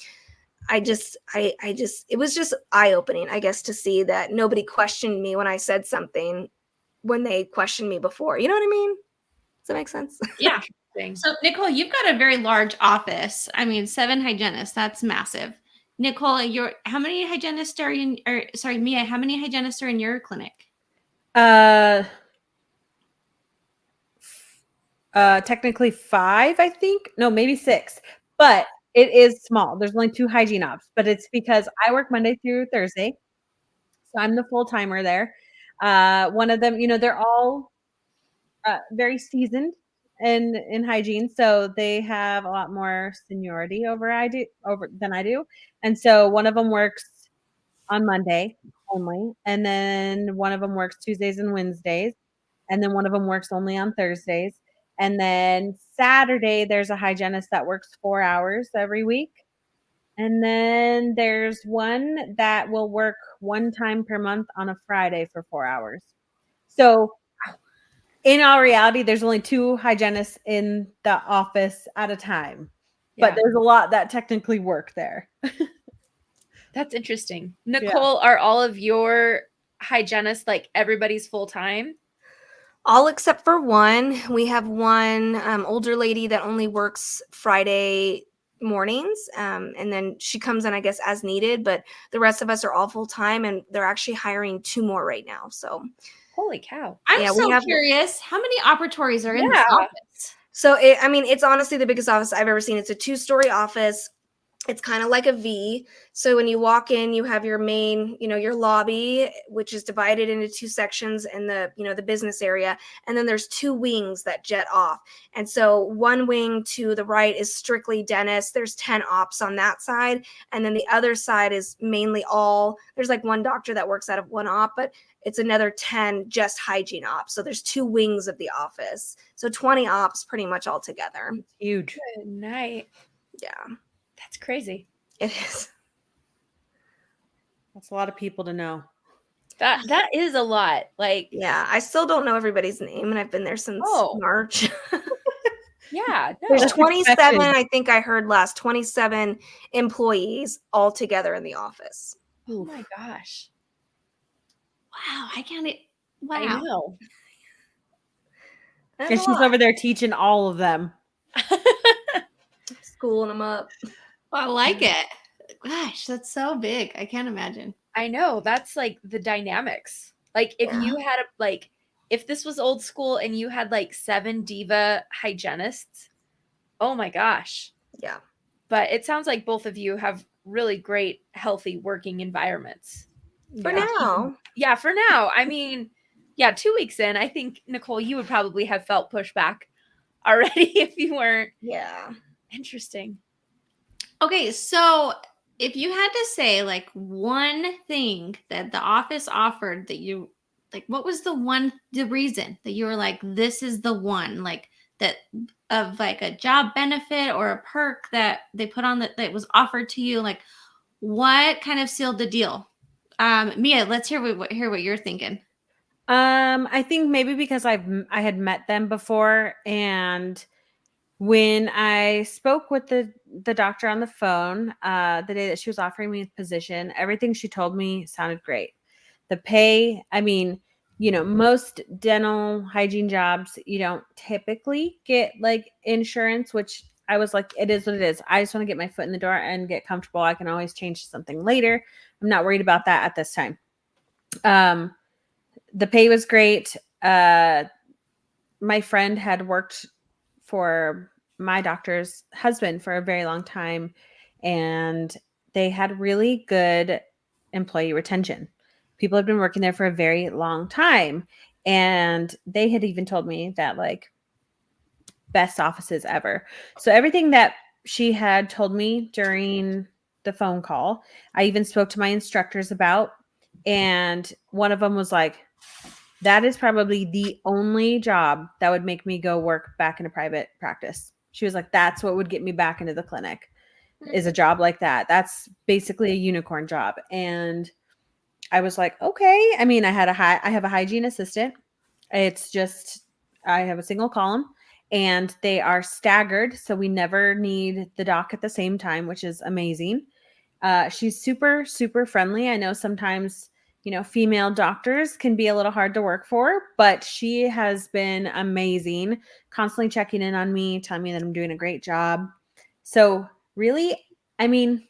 I just, it was just eye opening, I guess, to see that nobody questioned me when I said something when they questioned me before. You know what I mean? Does that make sense? Yeah. So Nicole, you've got a very large office. I mean, 7 hygienists, that's massive. Nicole, how many hygienists are in, or sorry, Mia, how many hygienists are in your clinic? Technically 5, I think. No, maybe 6. But it is small. There's only 2 hygiene ops, but it's because I work Monday through Thursday. So I'm the full timer there. One of them, they're all very seasoned in hygiene, so they have a lot more seniority over than I do. And so one of them works on Monday, only. And then one of them works Tuesdays and Wednesdays. And then one of them works only on Thursdays. And then Saturday, there's a hygienist that works 4 hours every week. And then there's one that will work one time per month on a Friday for 4 hours. So in all reality, there's only 2 hygienists in the office at a time. But there's a lot that technically work there. That's interesting. Nicole, are all of your hygienists like everybody's full time? All except for one. We have one older lady that only works Friday mornings, and then she comes in, I guess, as needed. But the rest of us are all full time, and they're actually hiring 2 more right now. So, holy cow! I'm so curious. How many operatories are in this office? So, it's honestly the biggest office I've ever seen. It's a 2-story office. It's kind of like a V. So when you walk in, you have your main, your lobby, which is divided into 2 sections, and the business area. And then there's 2 wings that jet off. And so one wing to the right is strictly dentists. There's 10 ops on that side. And then the other side is mainly there's like one doctor that works out of one op, but it's another 10 just hygiene ops. So there's 2 wings of the office. So 20 ops pretty much all together. It's huge. Good night. Yeah. That's crazy. It is. That's a lot of people to know. That is a lot. Like, yeah, I still don't know everybody's name, and I've been there since March. Yeah. No. There's 27, I think I heard last, 27 employees all together in the office. Oh my gosh. Wow, I can't. Wow. I know. And she's over there teaching all of them. Schooling them up. Well, I like it. Gosh, that's so big. I can't imagine. I know. That's like the dynamics. Like if you had if this was old school and you had like 7 diva hygienists, oh my gosh. Yeah. But it sounds like both of you have really great, healthy working environments. For now. Yeah, for now. I mean, 2 weeks in, I think, Nicole, you would probably have felt pushback already if you weren't. Yeah. Interesting. Okay, so if you had to say like one thing that the office offered that you like, what was the reason that you were like, this is the one, like that of like a job benefit or a perk that they put on that was offered to you? Like, what kind of sealed the deal? Mia, let's hear what you're thinking. I think maybe because I had met them before, and when I spoke with the doctor on the phone, the day that she was offering me a position, everything she told me sounded great. The pay, I mean, most dental hygiene jobs, you don't typically get like insurance, which I was like, it is what it is. I just want to get my foot in the door and get comfortable. I can always change something later. I'm not worried about that at this time. The pay was great. My friend had worked for my doctor's husband for a very long time, and they had really good employee retention. People had been working there for a very long time, and they had even told me that like best offices ever. So everything that she had told me during the phone call, I even spoke to my instructors about, and one of them was like, that is probably the only job that would make me go work back in a private practice. She was like, that's what would get me back into the clinic, is a job like that. That's basically a unicorn job. And I was like, okay. I mean, I have a hygiene assistant. It's just, I have a single column, and they are staggered. So we never need the doc at the same time, which is amazing. She's super, super friendly. I know sometimes, female doctors can be a little hard to work for, but she has been amazing, constantly checking in on me, telling me that I'm doing a great job. So really, I mean,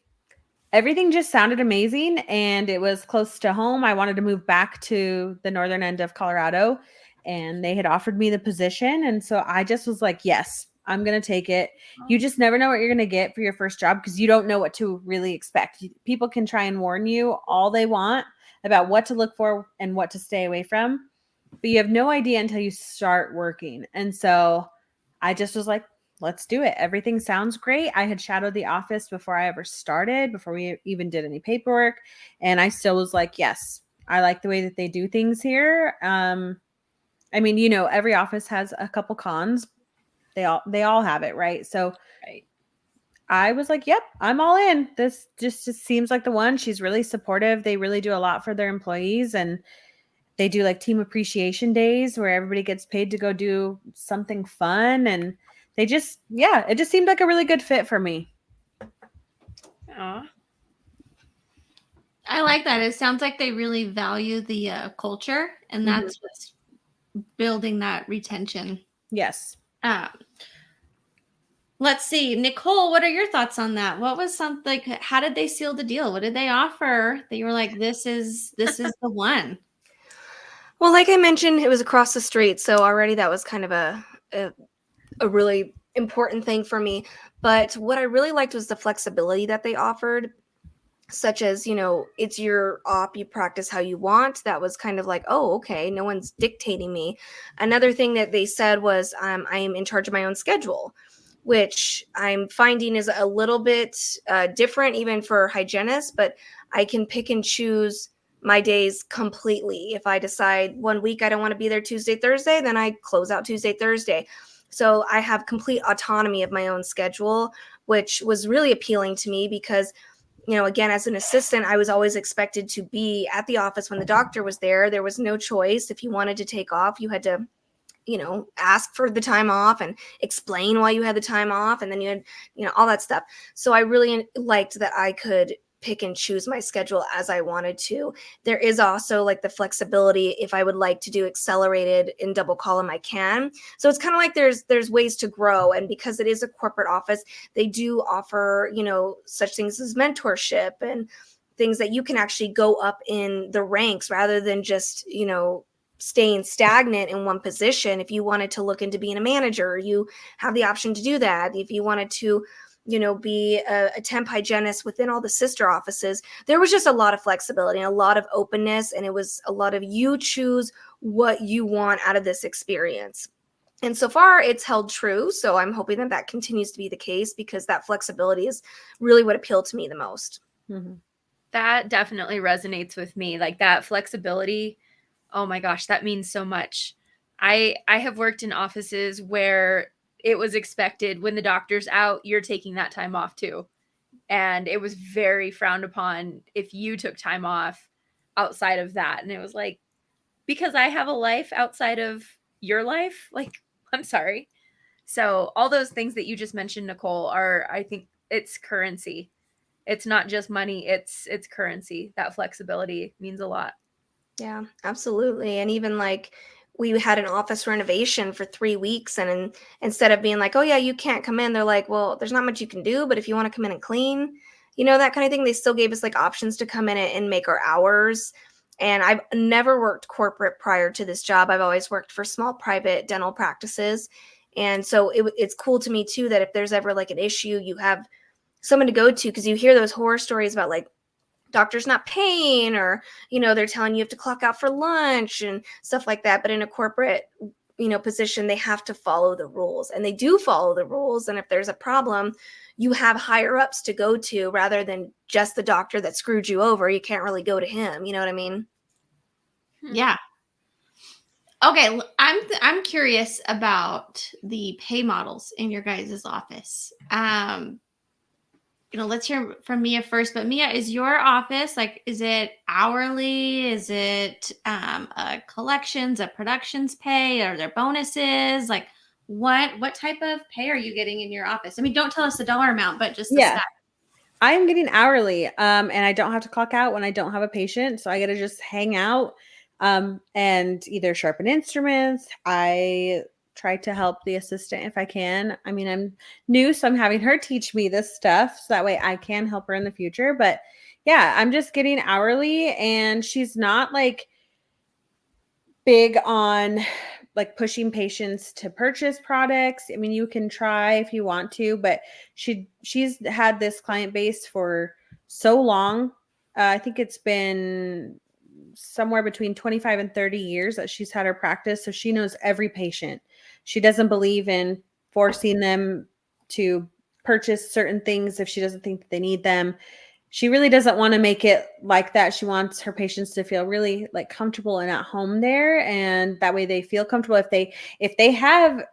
everything just sounded amazing, and it was close to home. I wanted to move back to the northern end of Colorado, and they had offered me the position. And so I just was like, yes, I'm going to take it. You just never know what you're going to get for your first job, because you don't know what to really expect. People can try and warn you all they want about what to look for and what to stay away from, but you have no idea until you start working. And so I just was like, let's do it. Everything sounds great. I had shadowed the office before I ever started, before we even did any paperwork. And I still was like, yes, I like the way that they do things here. I mean, you know, every office has a couple cons. They all have it, right? So Right. I was like, yep, I'm all in. This just seems like the one. She's really supportive. They really do a lot for their employees, and they do like team appreciation days where everybody gets paid to go do something fun. And they just, yeah, it just seemed like a really good fit for me. Aw. I like that. It sounds like they really value the culture, and that's what's building that retention. Yes. Let's see, Nicole, what are your thoughts on that? What was something like? How did they seal the deal? What did they offer that you were like, this is the one? Well, like I mentioned, it was across the street, so already that was kind of a really important thing for me. But what I really liked was the flexibility that they offered, such as, you know, it's your op, you practice how you want. That was kind of like, oh, okay, no one's dictating me. Another thing that they said was I am in charge of my own schedule, which I'm finding is a little bit different even for hygienists, but I can pick and choose my days completely. If I decide one week I don't want to be there Tuesday, Thursday, then I close out Tuesday, Thursday. So I have complete autonomy of my own schedule, which was really appealing to me because, you know, again, as an assistant, I was always expected to be at the office when the doctor was there. There was no choice. If you wanted to take off, you had to, you know, ask for the time off and explain why you had the time off. And then you had, you know, all that stuff. So I really liked that I could pick and choose my schedule as I wanted to. There is also like the flexibility. If I would like to do accelerated in double column, I can. So it's kind of like there's ways to grow. And because it is a corporate office, they do offer, you know, such things as mentorship and things that you can actually go up in the ranks rather than just, you know, staying stagnant in one position. If you wanted to look into being a manager, you have the option to do that. If you wanted to, you know, be a temp hygienist within all the sister offices, there was just a lot of flexibility and a lot of openness. And it was a lot of you choose what you want out of this experience. And so far it's held true. So I'm hoping that that continues to be the case because that flexibility is really what appealed to me the most. Mm-hmm. That definitely resonates with me. Like that flexibility. Oh my gosh, that means so much. I have worked in offices where it was expected when the doctor's out, you're taking that time off too. And it was very frowned upon if you took time off outside of that. And it was like, because I have a life outside of your life, like, I'm sorry. So all those things that you just mentioned, Nicole, are, I think it's currency. It's not just money, it's currency. That flexibility means a lot. Yeah, absolutely. And even like we had an office renovation for 3 weeks, and instead of being like, oh, yeah, you can't come in, they're like, well, there's not much you can do, but if you want to come in and clean, you know, that kind of thing, they still gave us like options to come in and make our hours. And I've never worked corporate prior to this job. I've always worked for small private dental practices. And so it's cool to me too that if there's ever like an issue, you have someone to go to, because you hear those horror stories about like doctor's not paying, or, you know, they're telling you have to clock out for lunch and stuff like that. But in a corporate, you know, position, they have to follow the rules, and they do follow the rules. And if there's a problem, you have higher ups to go to rather than just the doctor that screwed you over. You can't really go to him. You know what I mean? Yeah. Okay, I'm curious about the pay models in your guys' office. You know, let's hear from Mia first. But Mia, is your office like, is it hourly? Is it a collections, a productions pay? Are there bonuses? Like, what type of pay are you getting in your office? I mean, don't tell us the dollar amount, but just the Yeah. stat. I'm getting hourly, and I don't have to clock out when I don't have a patient. So I get to just hang out and either sharpen instruments. I try to help the assistant if I can. I mean, I'm new, so I'm having her teach me this stuff so that way I can help her in the future. But yeah, I'm just getting hourly, and she's not like big on like pushing patients to purchase products. I mean, you can try if you want to, but she's had this client base for so long. I think it's been somewhere between 25 and 30 years that she's had her practice. So she knows every patient. She doesn't believe in forcing them to purchase certain things if she doesn't think that they need them. she really doesn't want to make it like that. She wants her patients to feel really like comfortable and at home there. And that way they feel comfortable. If they have,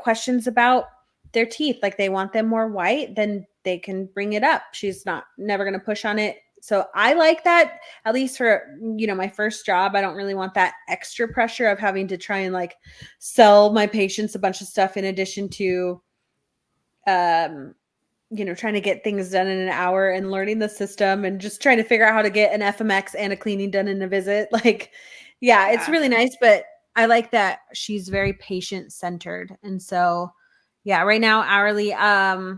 questions about their teeth, like they want them more white, then they can bring it up. She's never going to push on it. So I like that, at least for, my first job. I don't really want that extra pressure of having to try and like sell my patients a bunch of stuff in addition to, trying to get things done in an hour and learning the system and just trying to figure out how to get an FMX and a cleaning done in a visit. Like, yeah, it's really nice, but I like that she's very patient centered. And so, yeah, right now, hourly, I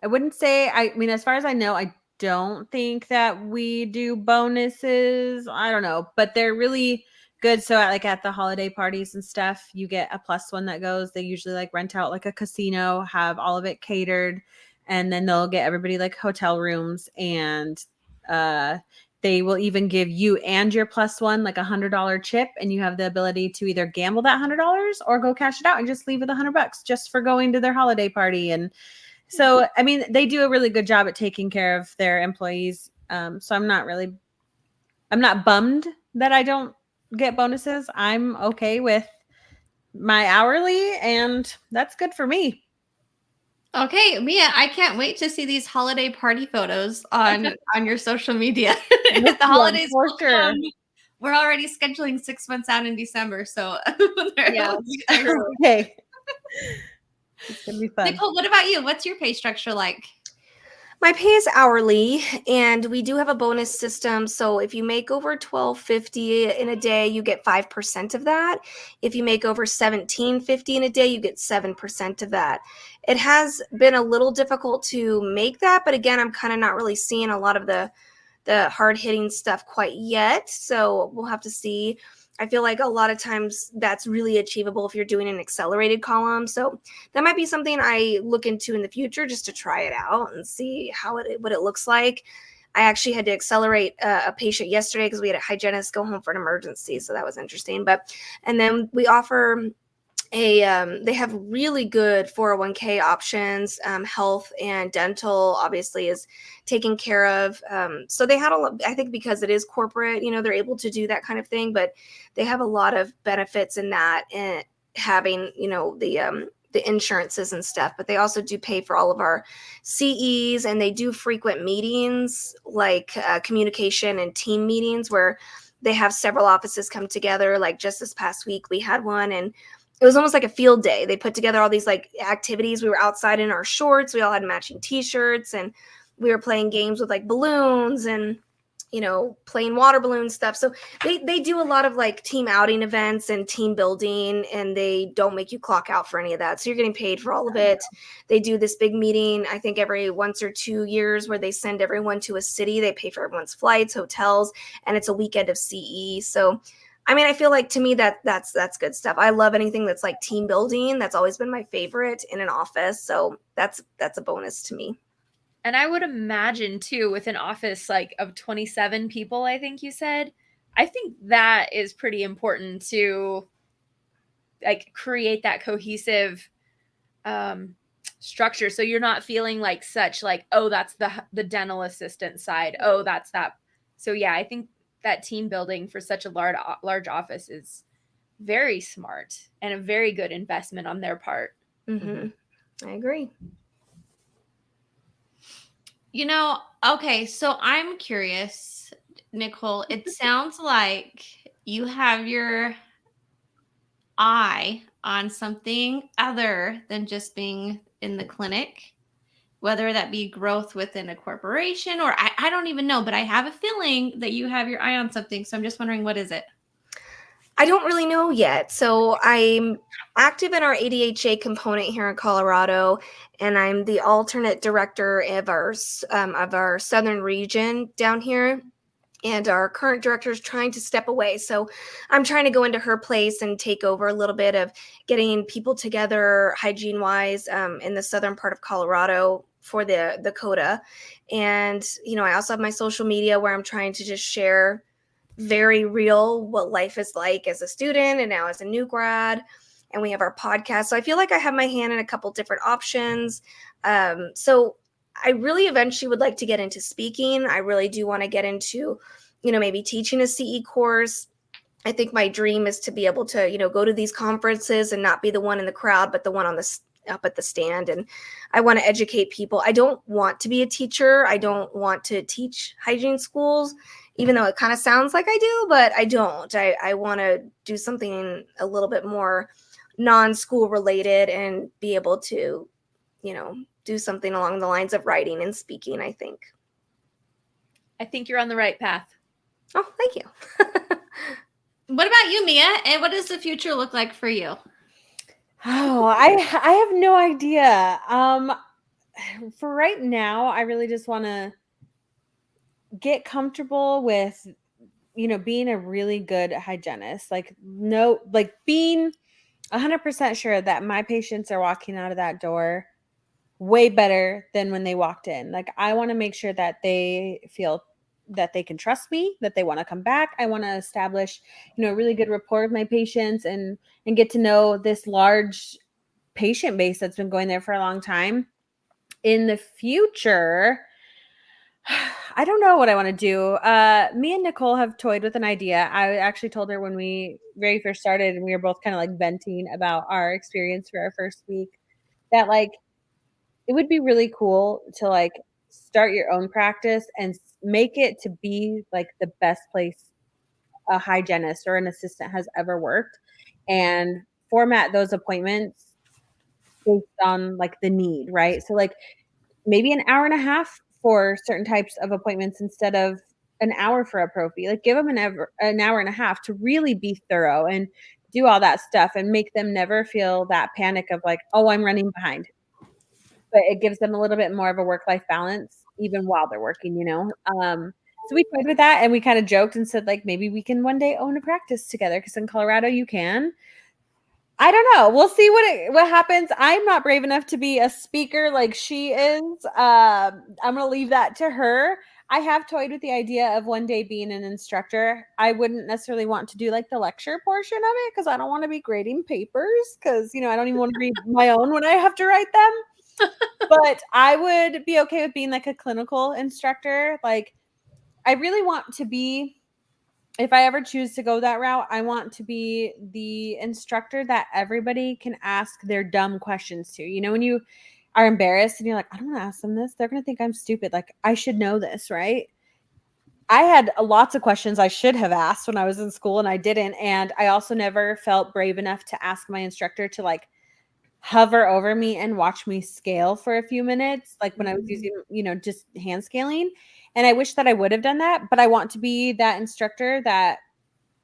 wouldn't say, as far as I know, I don't think that we do bonuses. I don't know, but they're really good. So at the holiday parties and stuff, you get a +1 that goes. They usually like rent out like a casino, have all of it catered, and then they'll get everybody like hotel rooms, and they will even give you and your +1 like $100 chip, and you have the ability to either gamble that $100 or go cash it out and just leave with $100 just for going to their holiday party. And so, they do a really good job at taking care of their employees. So I'm not bummed that I don't get bonuses. I'm okay with my hourly, and that's good for me. Okay, Mia, I can't wait to see these holiday party photos on your social media. The holidays will come. We're already scheduling 6 months out in December, so Yeah, okay. It's gonna be fun. Nicole, what about you? What's your pay structure like? My pay is hourly, and we do have a bonus system. So if you make over $12.50 in a day, you get 5% of that. If you make over $17.50 in a day, you get 7% of that. It has been a little difficult to make that, but again, I'm kind of not really seeing a lot of the hard-hitting stuff quite yet. So we'll have to see. I feel like a lot of times that's really achievable if you're doing an accelerated column. So that might be something I look into in the future just to try it out and see what it looks like. I actually had to accelerate a patient yesterday because we had a hygienist go home for an emergency. So that was interesting. And then we offer they have really good 401k options. Health and dental obviously is taken care of. So they had I think because it is corporate, they're able to do that kind of thing, but they have a lot of benefits in that, and having, the insurances and stuff. But they also do pay for all of our CEs, and they do frequent meetings like communication and team meetings where they have several offices come together. Like just this past week, we had one, and it was almost like a field day. They put together all these like activities. We were outside in our shorts. We all had matching t-shirts, and we were playing games with like balloons and, playing water balloon stuff. So they do a lot of like team outing events and team building, and they don't make you clock out for any of that. So you're getting paid for all of it. They do this big meeting, I think every 1 or 2 years, where they send everyone to a city. They pay for everyone's flights, hotels, and it's a weekend of CE. So I feel like to me that's good stuff. I love anything that's like team building. That's always been my favorite in an office. So that's a bonus to me. And I would imagine too, with an office like of 27 people, I think you said, I think that is pretty important to like create that cohesive structure. So you're not feeling like such like, oh, that's the dental assistant side. Oh, that's that. So yeah, I think that team building for such a large office is very smart and a very good investment on their part. Mm-hmm. I agree. Okay, so I'm curious, Nicole. It sounds like you have your eye on something other than just being in the clinic, whether that be growth within a corporation or I don't even know, but I have a feeling that you have your eye on something. So I'm just wondering, what is it? I don't really know yet. So I'm active in our ADHA component here in Colorado, and I'm the alternate director of our southern region down here. And our current director is trying to step away. So I'm trying to go into her place and take over a little bit of getting people together hygiene-wise in the southern part of Colorado for the CODA. And, I also have my social media where I'm trying to just share very real what life is like as a student and now as a new grad. And we have our podcast. So I feel like I have my hand in a couple different options. So I really eventually would like to get into speaking. I really do want to get into, maybe teaching a CE course. I think my dream is to be able to, go to these conferences and not be the one in the crowd, but the one up at the stand. And I want to educate people. I don't want to be a teacher. I don't want to teach hygiene schools, even though it kind of sounds like I do, but I don't. I want to do something a little bit more non-school related and be able to, do something along the lines of writing and speaking, I think. I think you're on the right path. Oh, thank you. What about you, Mia? And what does the future look like for you? Oh, I have no idea. For right now, I really just want to get comfortable with, being a really good hygienist. Like being 100% sure that my patients are walking out of that door way better than when they walked in. Like, I want to make sure that they feel that they can trust me, that they want to come back. I want to establish, a really good rapport with my patients and get to know this large patient base that's been going there for a long time. In the future, I don't know what I want to do. Me and Nicole have toyed with an idea. I actually told her when we very first started and we were both kind of like venting about our experience for our first week that like it would be really cool to like start your own practice and make it to be like the best place a hygienist or an assistant has ever worked and format those appointments based on like the need, right? So like maybe an hour and a half for certain types of appointments instead of an hour for a prophy. Like give them an hour and a half to really be thorough and do all that stuff and make them never feel that panic of like, oh, I'm running behind. But it gives them a little bit more of a work-life balance even while they're working, So we played with that and we kind of joked and said like maybe we can one day own a practice together because in Colorado you can. I don't know. We'll see what happens. I'm not brave enough to be a speaker like she is. I'm going to leave that to her. I have toyed with the idea of one day being an instructor. I wouldn't necessarily want to do like the lecture portion of it because I don't want to be grading papers because, I don't even want to read my own when I have to write them. But I would be okay with being like a clinical instructor. Like I really want to be, if I ever choose to go that route, I want to be the instructor that everybody can ask their dumb questions to. When you are embarrassed and you're like, I don't want to ask them this. They're going to think I'm stupid. Like, I should know this, right? I had lots of questions I should have asked when I was in school and I didn't. And I also never felt brave enough to ask my instructor to like hover over me and watch me scale for a few minutes, like when I was using, just hand scaling. And I wish that I would have done that, but I want to be that instructor that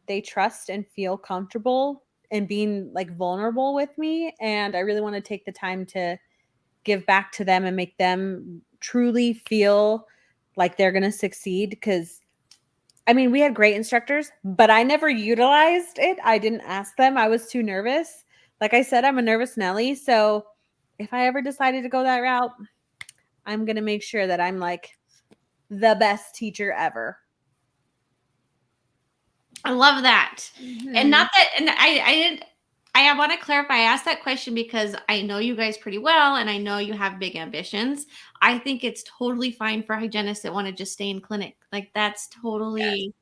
they trust and feel comfortable and being like vulnerable with me. And I really want to take the time to give back to them and make them truly feel like they're going to succeed. Because I mean, we had great instructors, but I never utilized it. I didn't ask them. I was too nervous. Like I said, I'm a nervous Nelly. So if I ever decided to go that route, I'm going to make sure that I'm like the best teacher ever. I love that. Mm-hmm. And not that, and I want to clarify. I asked that question because I know you guys pretty well and I know you have big ambitions. I think it's totally fine for hygienists that want to just stay in clinic. Like that's totally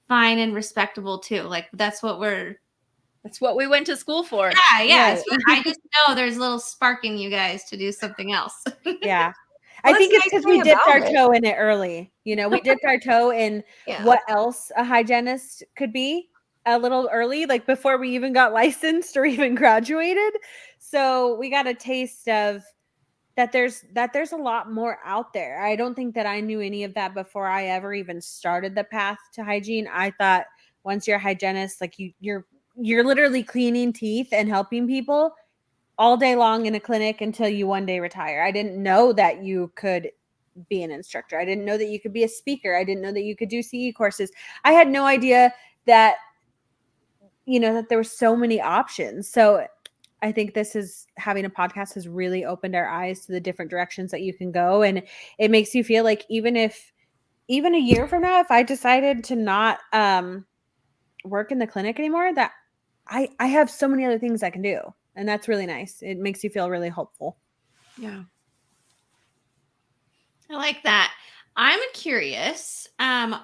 fine and respectable too. Like that's what we went to school for. Yeah. Right. So I just know there's a little spark in you guys to do something else. Yeah. Well, I think it's nice because we thing dipped our about it. toe in it early. We dipped our toe in Yeah. what else a hygienist could be a little early, like before we even got licensed or even graduated. So we got a taste of that there's a lot more out there. I don't think that I knew any of that before I ever even started the path to hygiene. I thought once you're a hygienist, like you're literally cleaning teeth and helping people all day long in a clinic until you one day retire. I didn't know that you could be an instructor. I didn't know that you could be a speaker. I didn't know that you could do CE courses. I had no idea that that there were so many options. So I think having a podcast has really opened our eyes to the different directions that you can go. And it makes you feel like even a year from now, if I decided to not work in the clinic anymore, that I have so many other things I can do. And that's really nice. It makes you feel really hopeful. Yeah. I like that. I'm curious,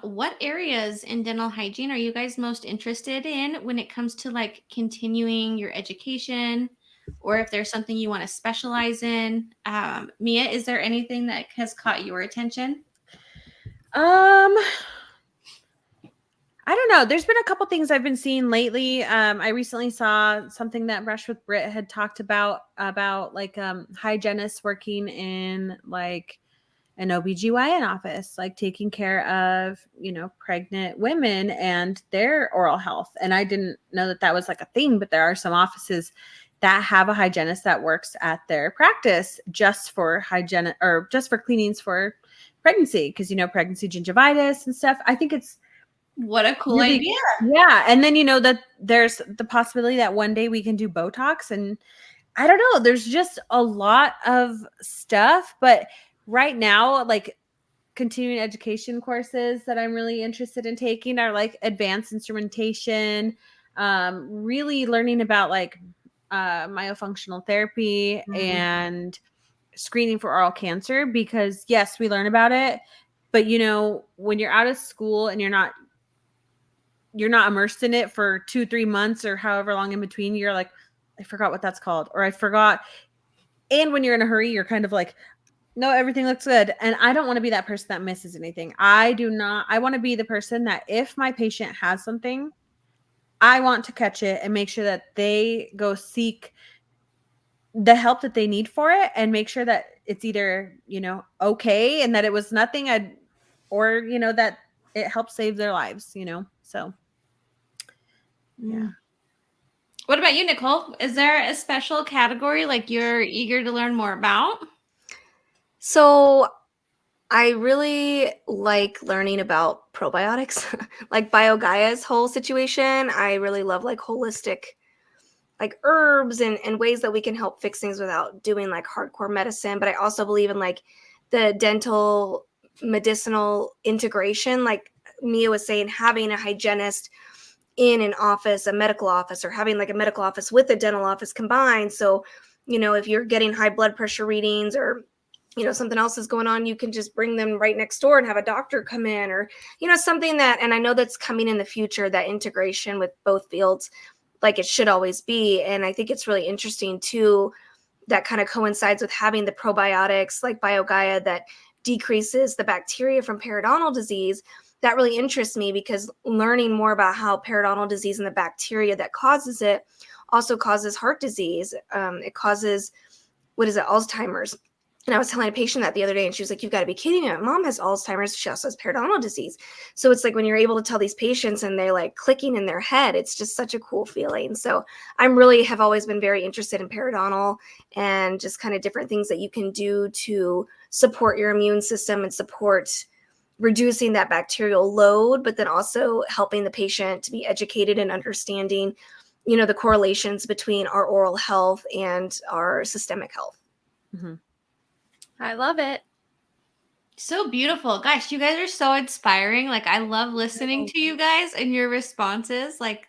what areas in dental hygiene are you guys most interested in when it comes to like continuing your education, or if there's something you want to specialize in? Mia, is there anything that has caught your attention? Um, I don't know. There's been a couple things I've been seeing lately. I recently saw something that Brush with Brit had talked about like hygienists working in like an OBGYN office, like taking care of, pregnant women and their oral health. And I didn't know that that was like a thing, but there are some offices that have a hygienist that works at their practice just for hygiene or just for cleanings for pregnancy. Cause pregnancy gingivitis and stuff. I think it's What a cool really, idea. yeah. And then, that there's the possibility that one day we can do Botox, and I don't know, there's just a lot of stuff, but right now, like continuing education courses that I'm really interested in taking are like advanced instrumentation, really learning about like myofunctional therapy and screening for oral cancer, because yes, we learn about it, but when you're out of school and you're not immersed in it for 2-3 months or however long in between, you're like, I forgot what that's called, or I forgot. And when you're in a hurry, you're kind of like, no, everything looks good. And I don't want to be that person that misses anything. I want to be the person that if my patient has something, I want to catch it and make sure that they go seek the help that they need for it, and make sure that it's either, okay, and that it was nothing or, that it helps save their lives, so. Yeah. What about you, Nicole? Is there a special category like you're eager to learn more about? So I really like learning about probiotics, like BioGaia's whole situation. I really love like holistic, like herbs and ways that we can help fix things without doing like hardcore medicine. But I also believe in like the dental medicinal integration. Like Mia was saying, having a hygienist in an office, a medical office, or having like a medical office with a dental office combined. So, if you're getting high blood pressure readings or something else is going on, you can just bring them right next door and have a doctor come in, or something that, and I know that's coming in the future, that integration with both fields, like it should always be. And I think it's really interesting too, that kind of coincides with having the probiotics like BioGaia that decreases the bacteria from periodontal disease. That really interests me, because learning more about how periodontal disease and the bacteria that causes it also causes heart disease. It causes, Alzheimer's. And I was telling a patient that the other day, and she was like, "You've got to be kidding me. My mom has Alzheimer's. She also has periodontal disease." So it's like when you're able to tell these patients and they're like clicking in their head, it's just such a cool feeling. So I'm really have always been very interested in periodontal and just kind of different things that you can do to support your immune system and support reducing that bacterial load, but then also helping the patient to be educated and understanding, the correlations between our oral health and our systemic health. Mm-hmm. I love it. So beautiful. Gosh, you guys are so inspiring. Like, I love listening to you guys and your responses. Like,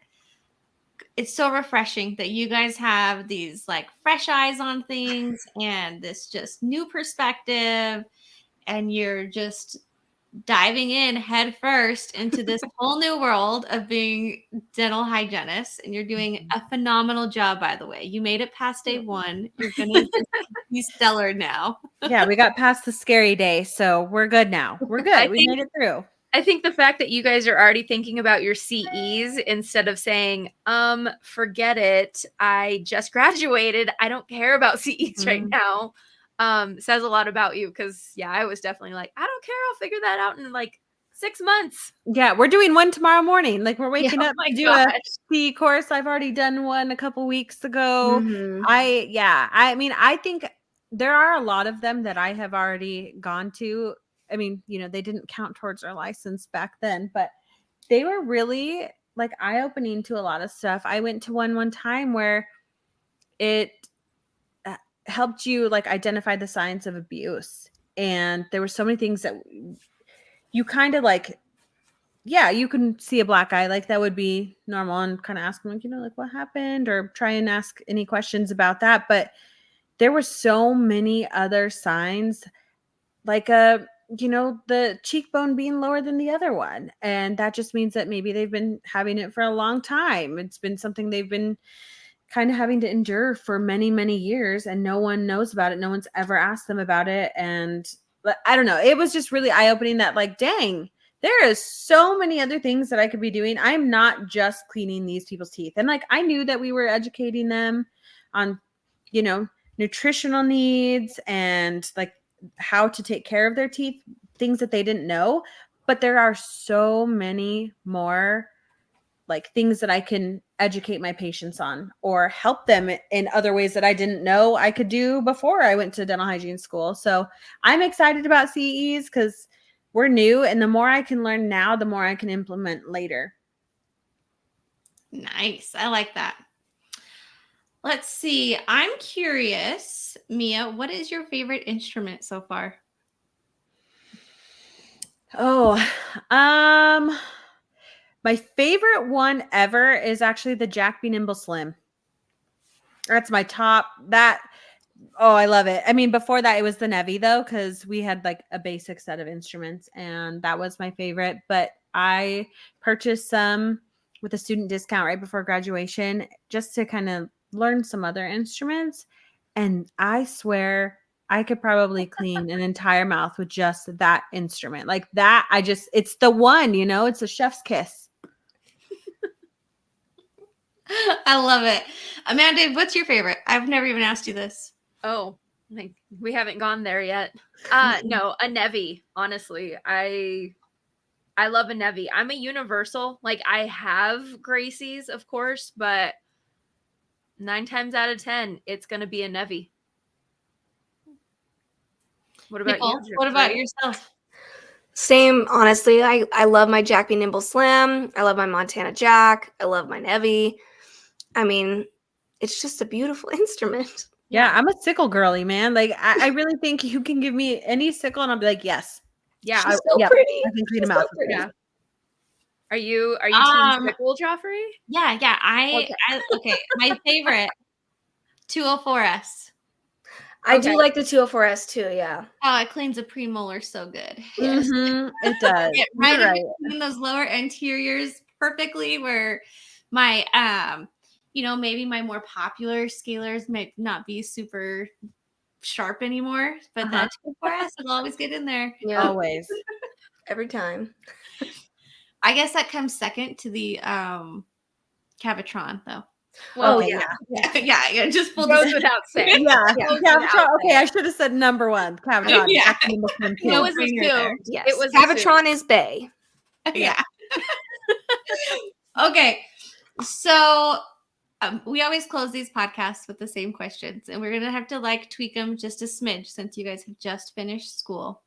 it's so refreshing that you guys have these like fresh eyes on things and this just new perspective, and you're just diving in head first into this whole new world of being dental hygienists, and you're doing a phenomenal job, by the way. You made it past day one. You're gonna just be stellar now. Yeah, we got past the scary day, so we're good now. We're good. We made it through. I think the fact that you guys are already thinking about your CEs instead of saying, forget it, I just graduated, I don't care about CEs right now, says a lot about you. Because yeah, I was definitely like, I don't care, I'll figure that out in like 6 months. Yeah, we're doing one tomorrow morning. Like, we're waking Oh up my to do gosh. a CE course. I've already done one a couple weeks ago. Mhm. I mean, I think there are a lot of them that I have already gone to. I mean, they didn't count towards our license back then, but they were really like eye-opening to a lot of stuff. I went to one time where it helped you like identify the signs of abuse, and there were so many things that you kind of like, yeah, you can see a black eye, like that would be normal, and kind of ask them, like, like what happened, or try and ask any questions about that. But there were so many other signs like the cheekbone being lower than the other one. And that just means that maybe they've been having it for a long time. It's been something they've been kind of having to endure for many, many years, and no one knows about it. No one's ever asked them about it. And I don't know. It was just really eye-opening that, like, dang, there is so many other things that I could be doing. I'm not just cleaning these people's teeth. And like, I knew that we were educating them on, nutritional needs and like how to take care of their teeth, things that they didn't know. But there are so many more like things that I can educate my patients on or help them in other ways that I didn't know I could do before I went to dental hygiene school. So I'm excited about CEs because we're new, and the more I can learn now, the more I can implement later. Nice. I like that. Let's see. I'm curious, Mia, what is your favorite instrument so far? Oh, my favorite one ever is actually the Jack Be Nimble Slim. That's my top. I love it. I mean, before that, it was the Nevi, though, because we had like a basic set of instruments, and that was my favorite. But I purchased some with a student discount right before graduation just to kind of learn some other instruments. And I swear I could probably clean an entire mouth with just that instrument. Like that, it's the one, it's a chef's kiss. I love it. Amanda, what's your favorite? I've never even asked you this. Oh, like we haven't gone there yet. No, a Nevi. Honestly, I love a Nevi. I'm a universal. Like I have Gracie's, of course, but 9 times out of 10, it's gonna be a Nevi. What about Nicole, you? what about yourself? Same, honestly. I love my Jack Be Nimble Slim. I love my Montana Jack. I love my Nevi. I mean, it's just a beautiful instrument. Yeah, I'm a sickle girly, man. Like I really think you can give me any sickle and I'll be like, yes. Yeah, She's so pretty. I can clean She's them out. so pretty. Yeah. Are you team sickle, Joffrey? Yeah. Okay. My favorite 204S. I do like the 204S too, yeah. Oh, it cleans a premolar so good. Yes. Mm-hmm, it does. Get right in between those lower anteriors perfectly, where my maybe my more popular scalers might not be super sharp anymore, but that 204S will always get in there. Yeah. Always. Every time. I guess that comes second to the Cavitron, though. Well, yeah. Just pull goes without saying. Yeah. Cavitron. Okay, I should have said number one. Cavitron. Yeah. It was assumed. Yes. It was Cavitron is Bay. Yeah. Okay. So we always close these podcasts with the same questions, and we're going to have to tweak them just a smidge since you guys have just finished school.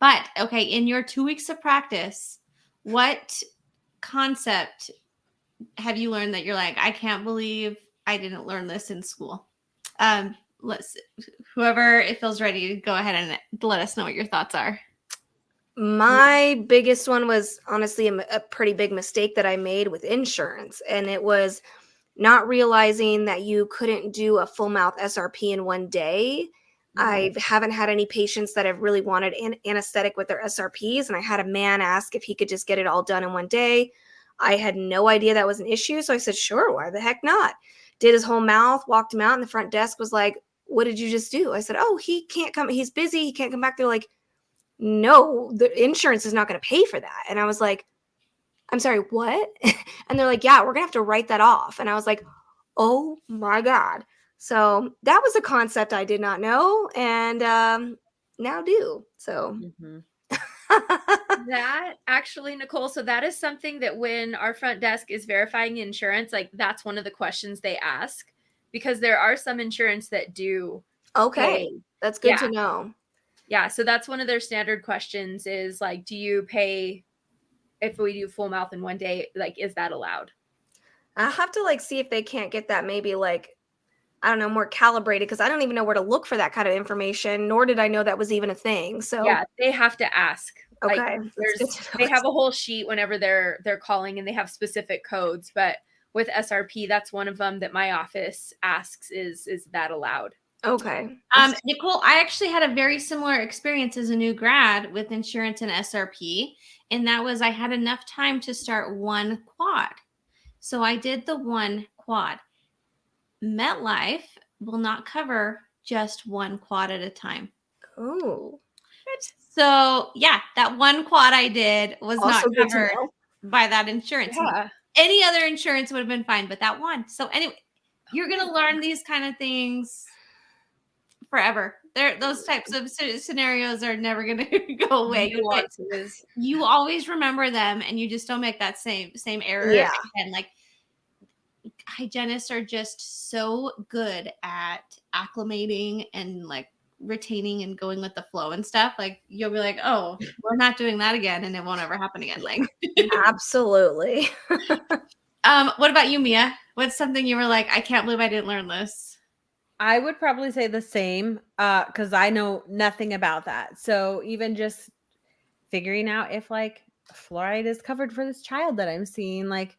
But okay, in your 2 weeks of practice, what concept have you learned that you're like, I can't believe I didn't learn this in school? Whoever it feels ready to go ahead and let us know what your thoughts are. My biggest one was honestly a pretty big mistake that I made with insurance. And it was not realizing that you couldn't do a full mouth SRP in one day. I haven't had any patients that have really wanted an anesthetic with their SRPs. And I had a man ask if he could just get it all done in one day. I had no idea that was an issue. So I said, sure, why the heck not? Did his whole mouth, walked him out, and the front desk was like, what did you just do? I said, oh, he can't come. He's busy. He can't come back. They're like, no, the insurance is not going to pay for that. And I was like, I'm sorry, what? And they're like, yeah, we're going to have to write that off. And I was like, oh my God. So that was a concept I did not know and now do. So that actually, Nicole, so that is something that when our front desk is verifying insurance, that's one of the questions they ask, because there are some insurance that do. Okay. That's good to know. Yeah. So that's one of their standard questions is do you pay if we do full mouth in one day? Is that allowed? I have to see if they can't get that maybe I don't know, more calibrated, because I don't even know where to look for that kind of information, nor did I know that was even a thing. So yeah, they have to ask. Okay. They have a whole sheet whenever they're calling, and they have specific codes. But with SRP, that's one of them that my office asks is that allowed? Okay. Nicole, I actually had a very similar experience as a new grad with insurance and SRP, and that was I had enough time to start one quad. So I did the one quad. MetLife will not cover just one quad at a time. Oh. So yeah, that one quad I did was not Also good to covered know. by that insurance. Yeah. Any other insurance would have been fine, but that one. So anyway, you're gonna learn these kind of things forever. Those types of scenarios are never gonna go away. Nuances. You always remember them, and you just don't make that same error Yeah. again. Like hygienists are just so good at acclimating and like retaining and going with the flow and stuff. Like you'll be like, oh, we're not doing that again, and it won't ever happen again. Like, Absolutely. what about you, Mia? What's something you were like, I can't believe I didn't learn this? I would probably say the same because I know nothing about that. So even just figuring out if like fluoride is covered for this child that I'm seeing, like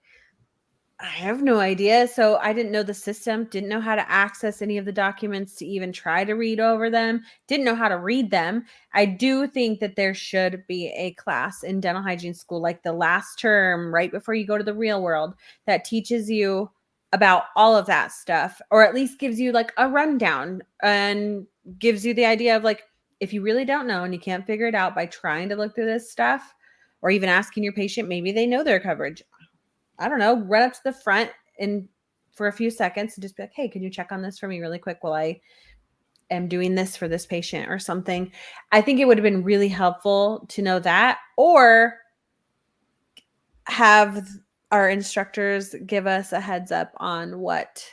I have no idea. So I didn't know the system, didn't know how to access any of the documents to even try to read over them, didn't know how to read them. I do think that there should be a class in dental hygiene school, like the last term, right before you go to the real world, that teaches you about all of that stuff, or at least gives you like a rundown and gives you the idea of like, if you really don't know and you can't figure it out by trying to look through this stuff, or even asking your patient, maybe they know their coverage. I don't know, run up to the front and for a few seconds and just be like, hey, can you check on this for me really quick while I am doing this for this patient or something? I think it would have been really helpful to know that, or have our instructors give us a heads up on what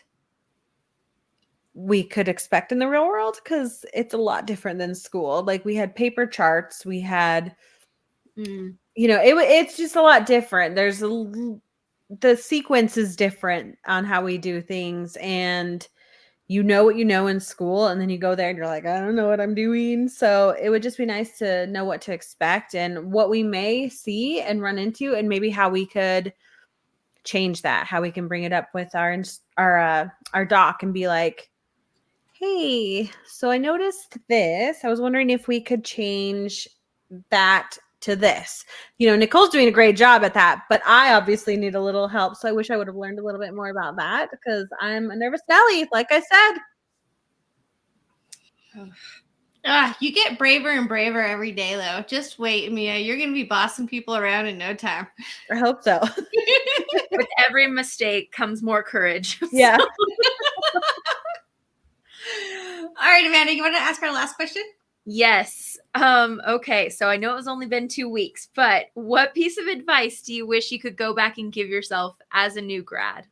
we could expect in the real world, because it's a lot different than school. Like we had paper charts, we had, it's just a lot different. The sequence is different on how we do things, and you know what you know in school, and then you go there and you're like, I don't know what I'm doing. So it would just be nice to know what to expect and what we may see and run into, and maybe how we could change that, how we can bring it up with our doc and be like, hey, so I noticed this. I was wondering if we could change that to this. Nicole's doing a great job at that, but I obviously need a little help. So I wish I would have learned a little bit more about that, because I'm a nervous Nelly, like I said. You get braver and braver every day, though. Just wait, Mia. You're going to be bossing people around in no time. I hope so. With every mistake comes more courage. Yeah. All right, Amanda, you want to ask our last question? Yes. Okay. So I know it's only been 2 weeks, but what piece of advice do you wish you could go back and give yourself as a new grad?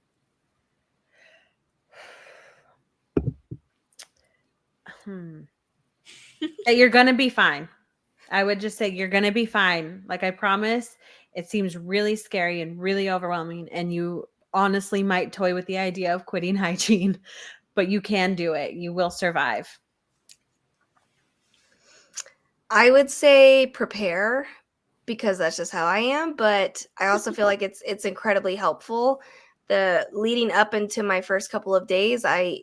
That you're going to be fine. I would just say you're going to be fine. Like I promise, it seems really scary and really overwhelming, and you honestly might toy with the idea of quitting hygiene, but you can do it. You will survive. I would say prepare, because that's just how I am, but I also feel like it's incredibly helpful. The leading up into my first couple of days, I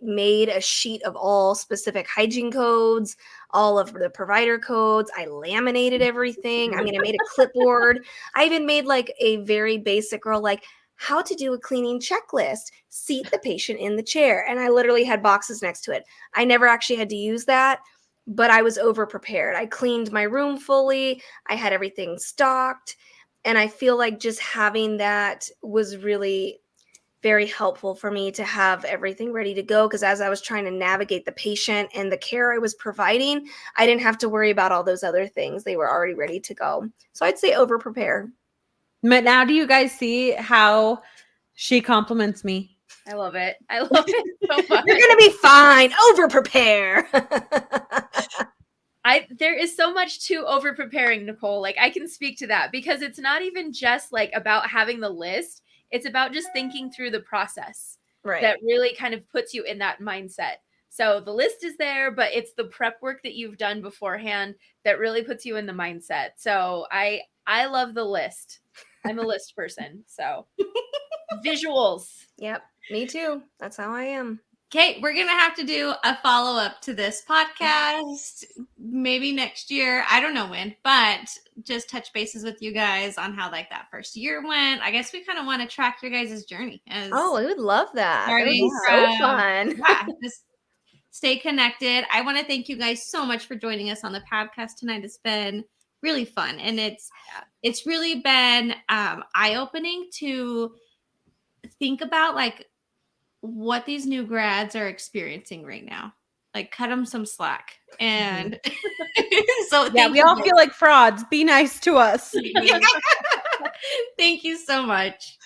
made a sheet of all specific hygiene codes, all of the provider codes. I laminated everything. I mean, I made a clipboard. I even made like a very basic girl, like how to do a cleaning checklist, seat the patient in the chair. And I literally had boxes next to it. I never actually had to use that, but I was over prepared. I cleaned my room fully. I had everything stocked. And I feel like just having that was really very helpful for me to have everything ready to go. Because as I was trying to navigate the patient and the care I was providing, I didn't have to worry about all those other things. They were already ready to go. So I'd say over prepare. But now do you guys see how she compliments me? I love it. I love it so much. You're going to be fine. Over prepare. There is so much to over preparing, Nicole. Like I can speak to that, because it's not even just like about having the list. It's about just thinking through the process. Right. That really kind of puts you in that mindset. So the list is there, but it's the prep work that you've done beforehand that really puts you in the mindset. So I love the list. I'm a list person. So visuals. Yep. Me too. That's how I am. Okay, we're gonna have to do a follow-up to this podcast maybe next year. I don't know when, but just touch bases with you guys on how like that first year went. I guess we kind of want to track your guys' journey as Oh, I would love that. That would be starting so from fun. yeah, just stay connected. I want to thank you guys so much for joining us on the podcast tonight. It's been really fun, and it's really been eye-opening to think about like what these new grads are experiencing right now. Like, cut them some slack. And so Yeah, thank we you all guys. feel like frauds. Be nice to us. Thank you so much.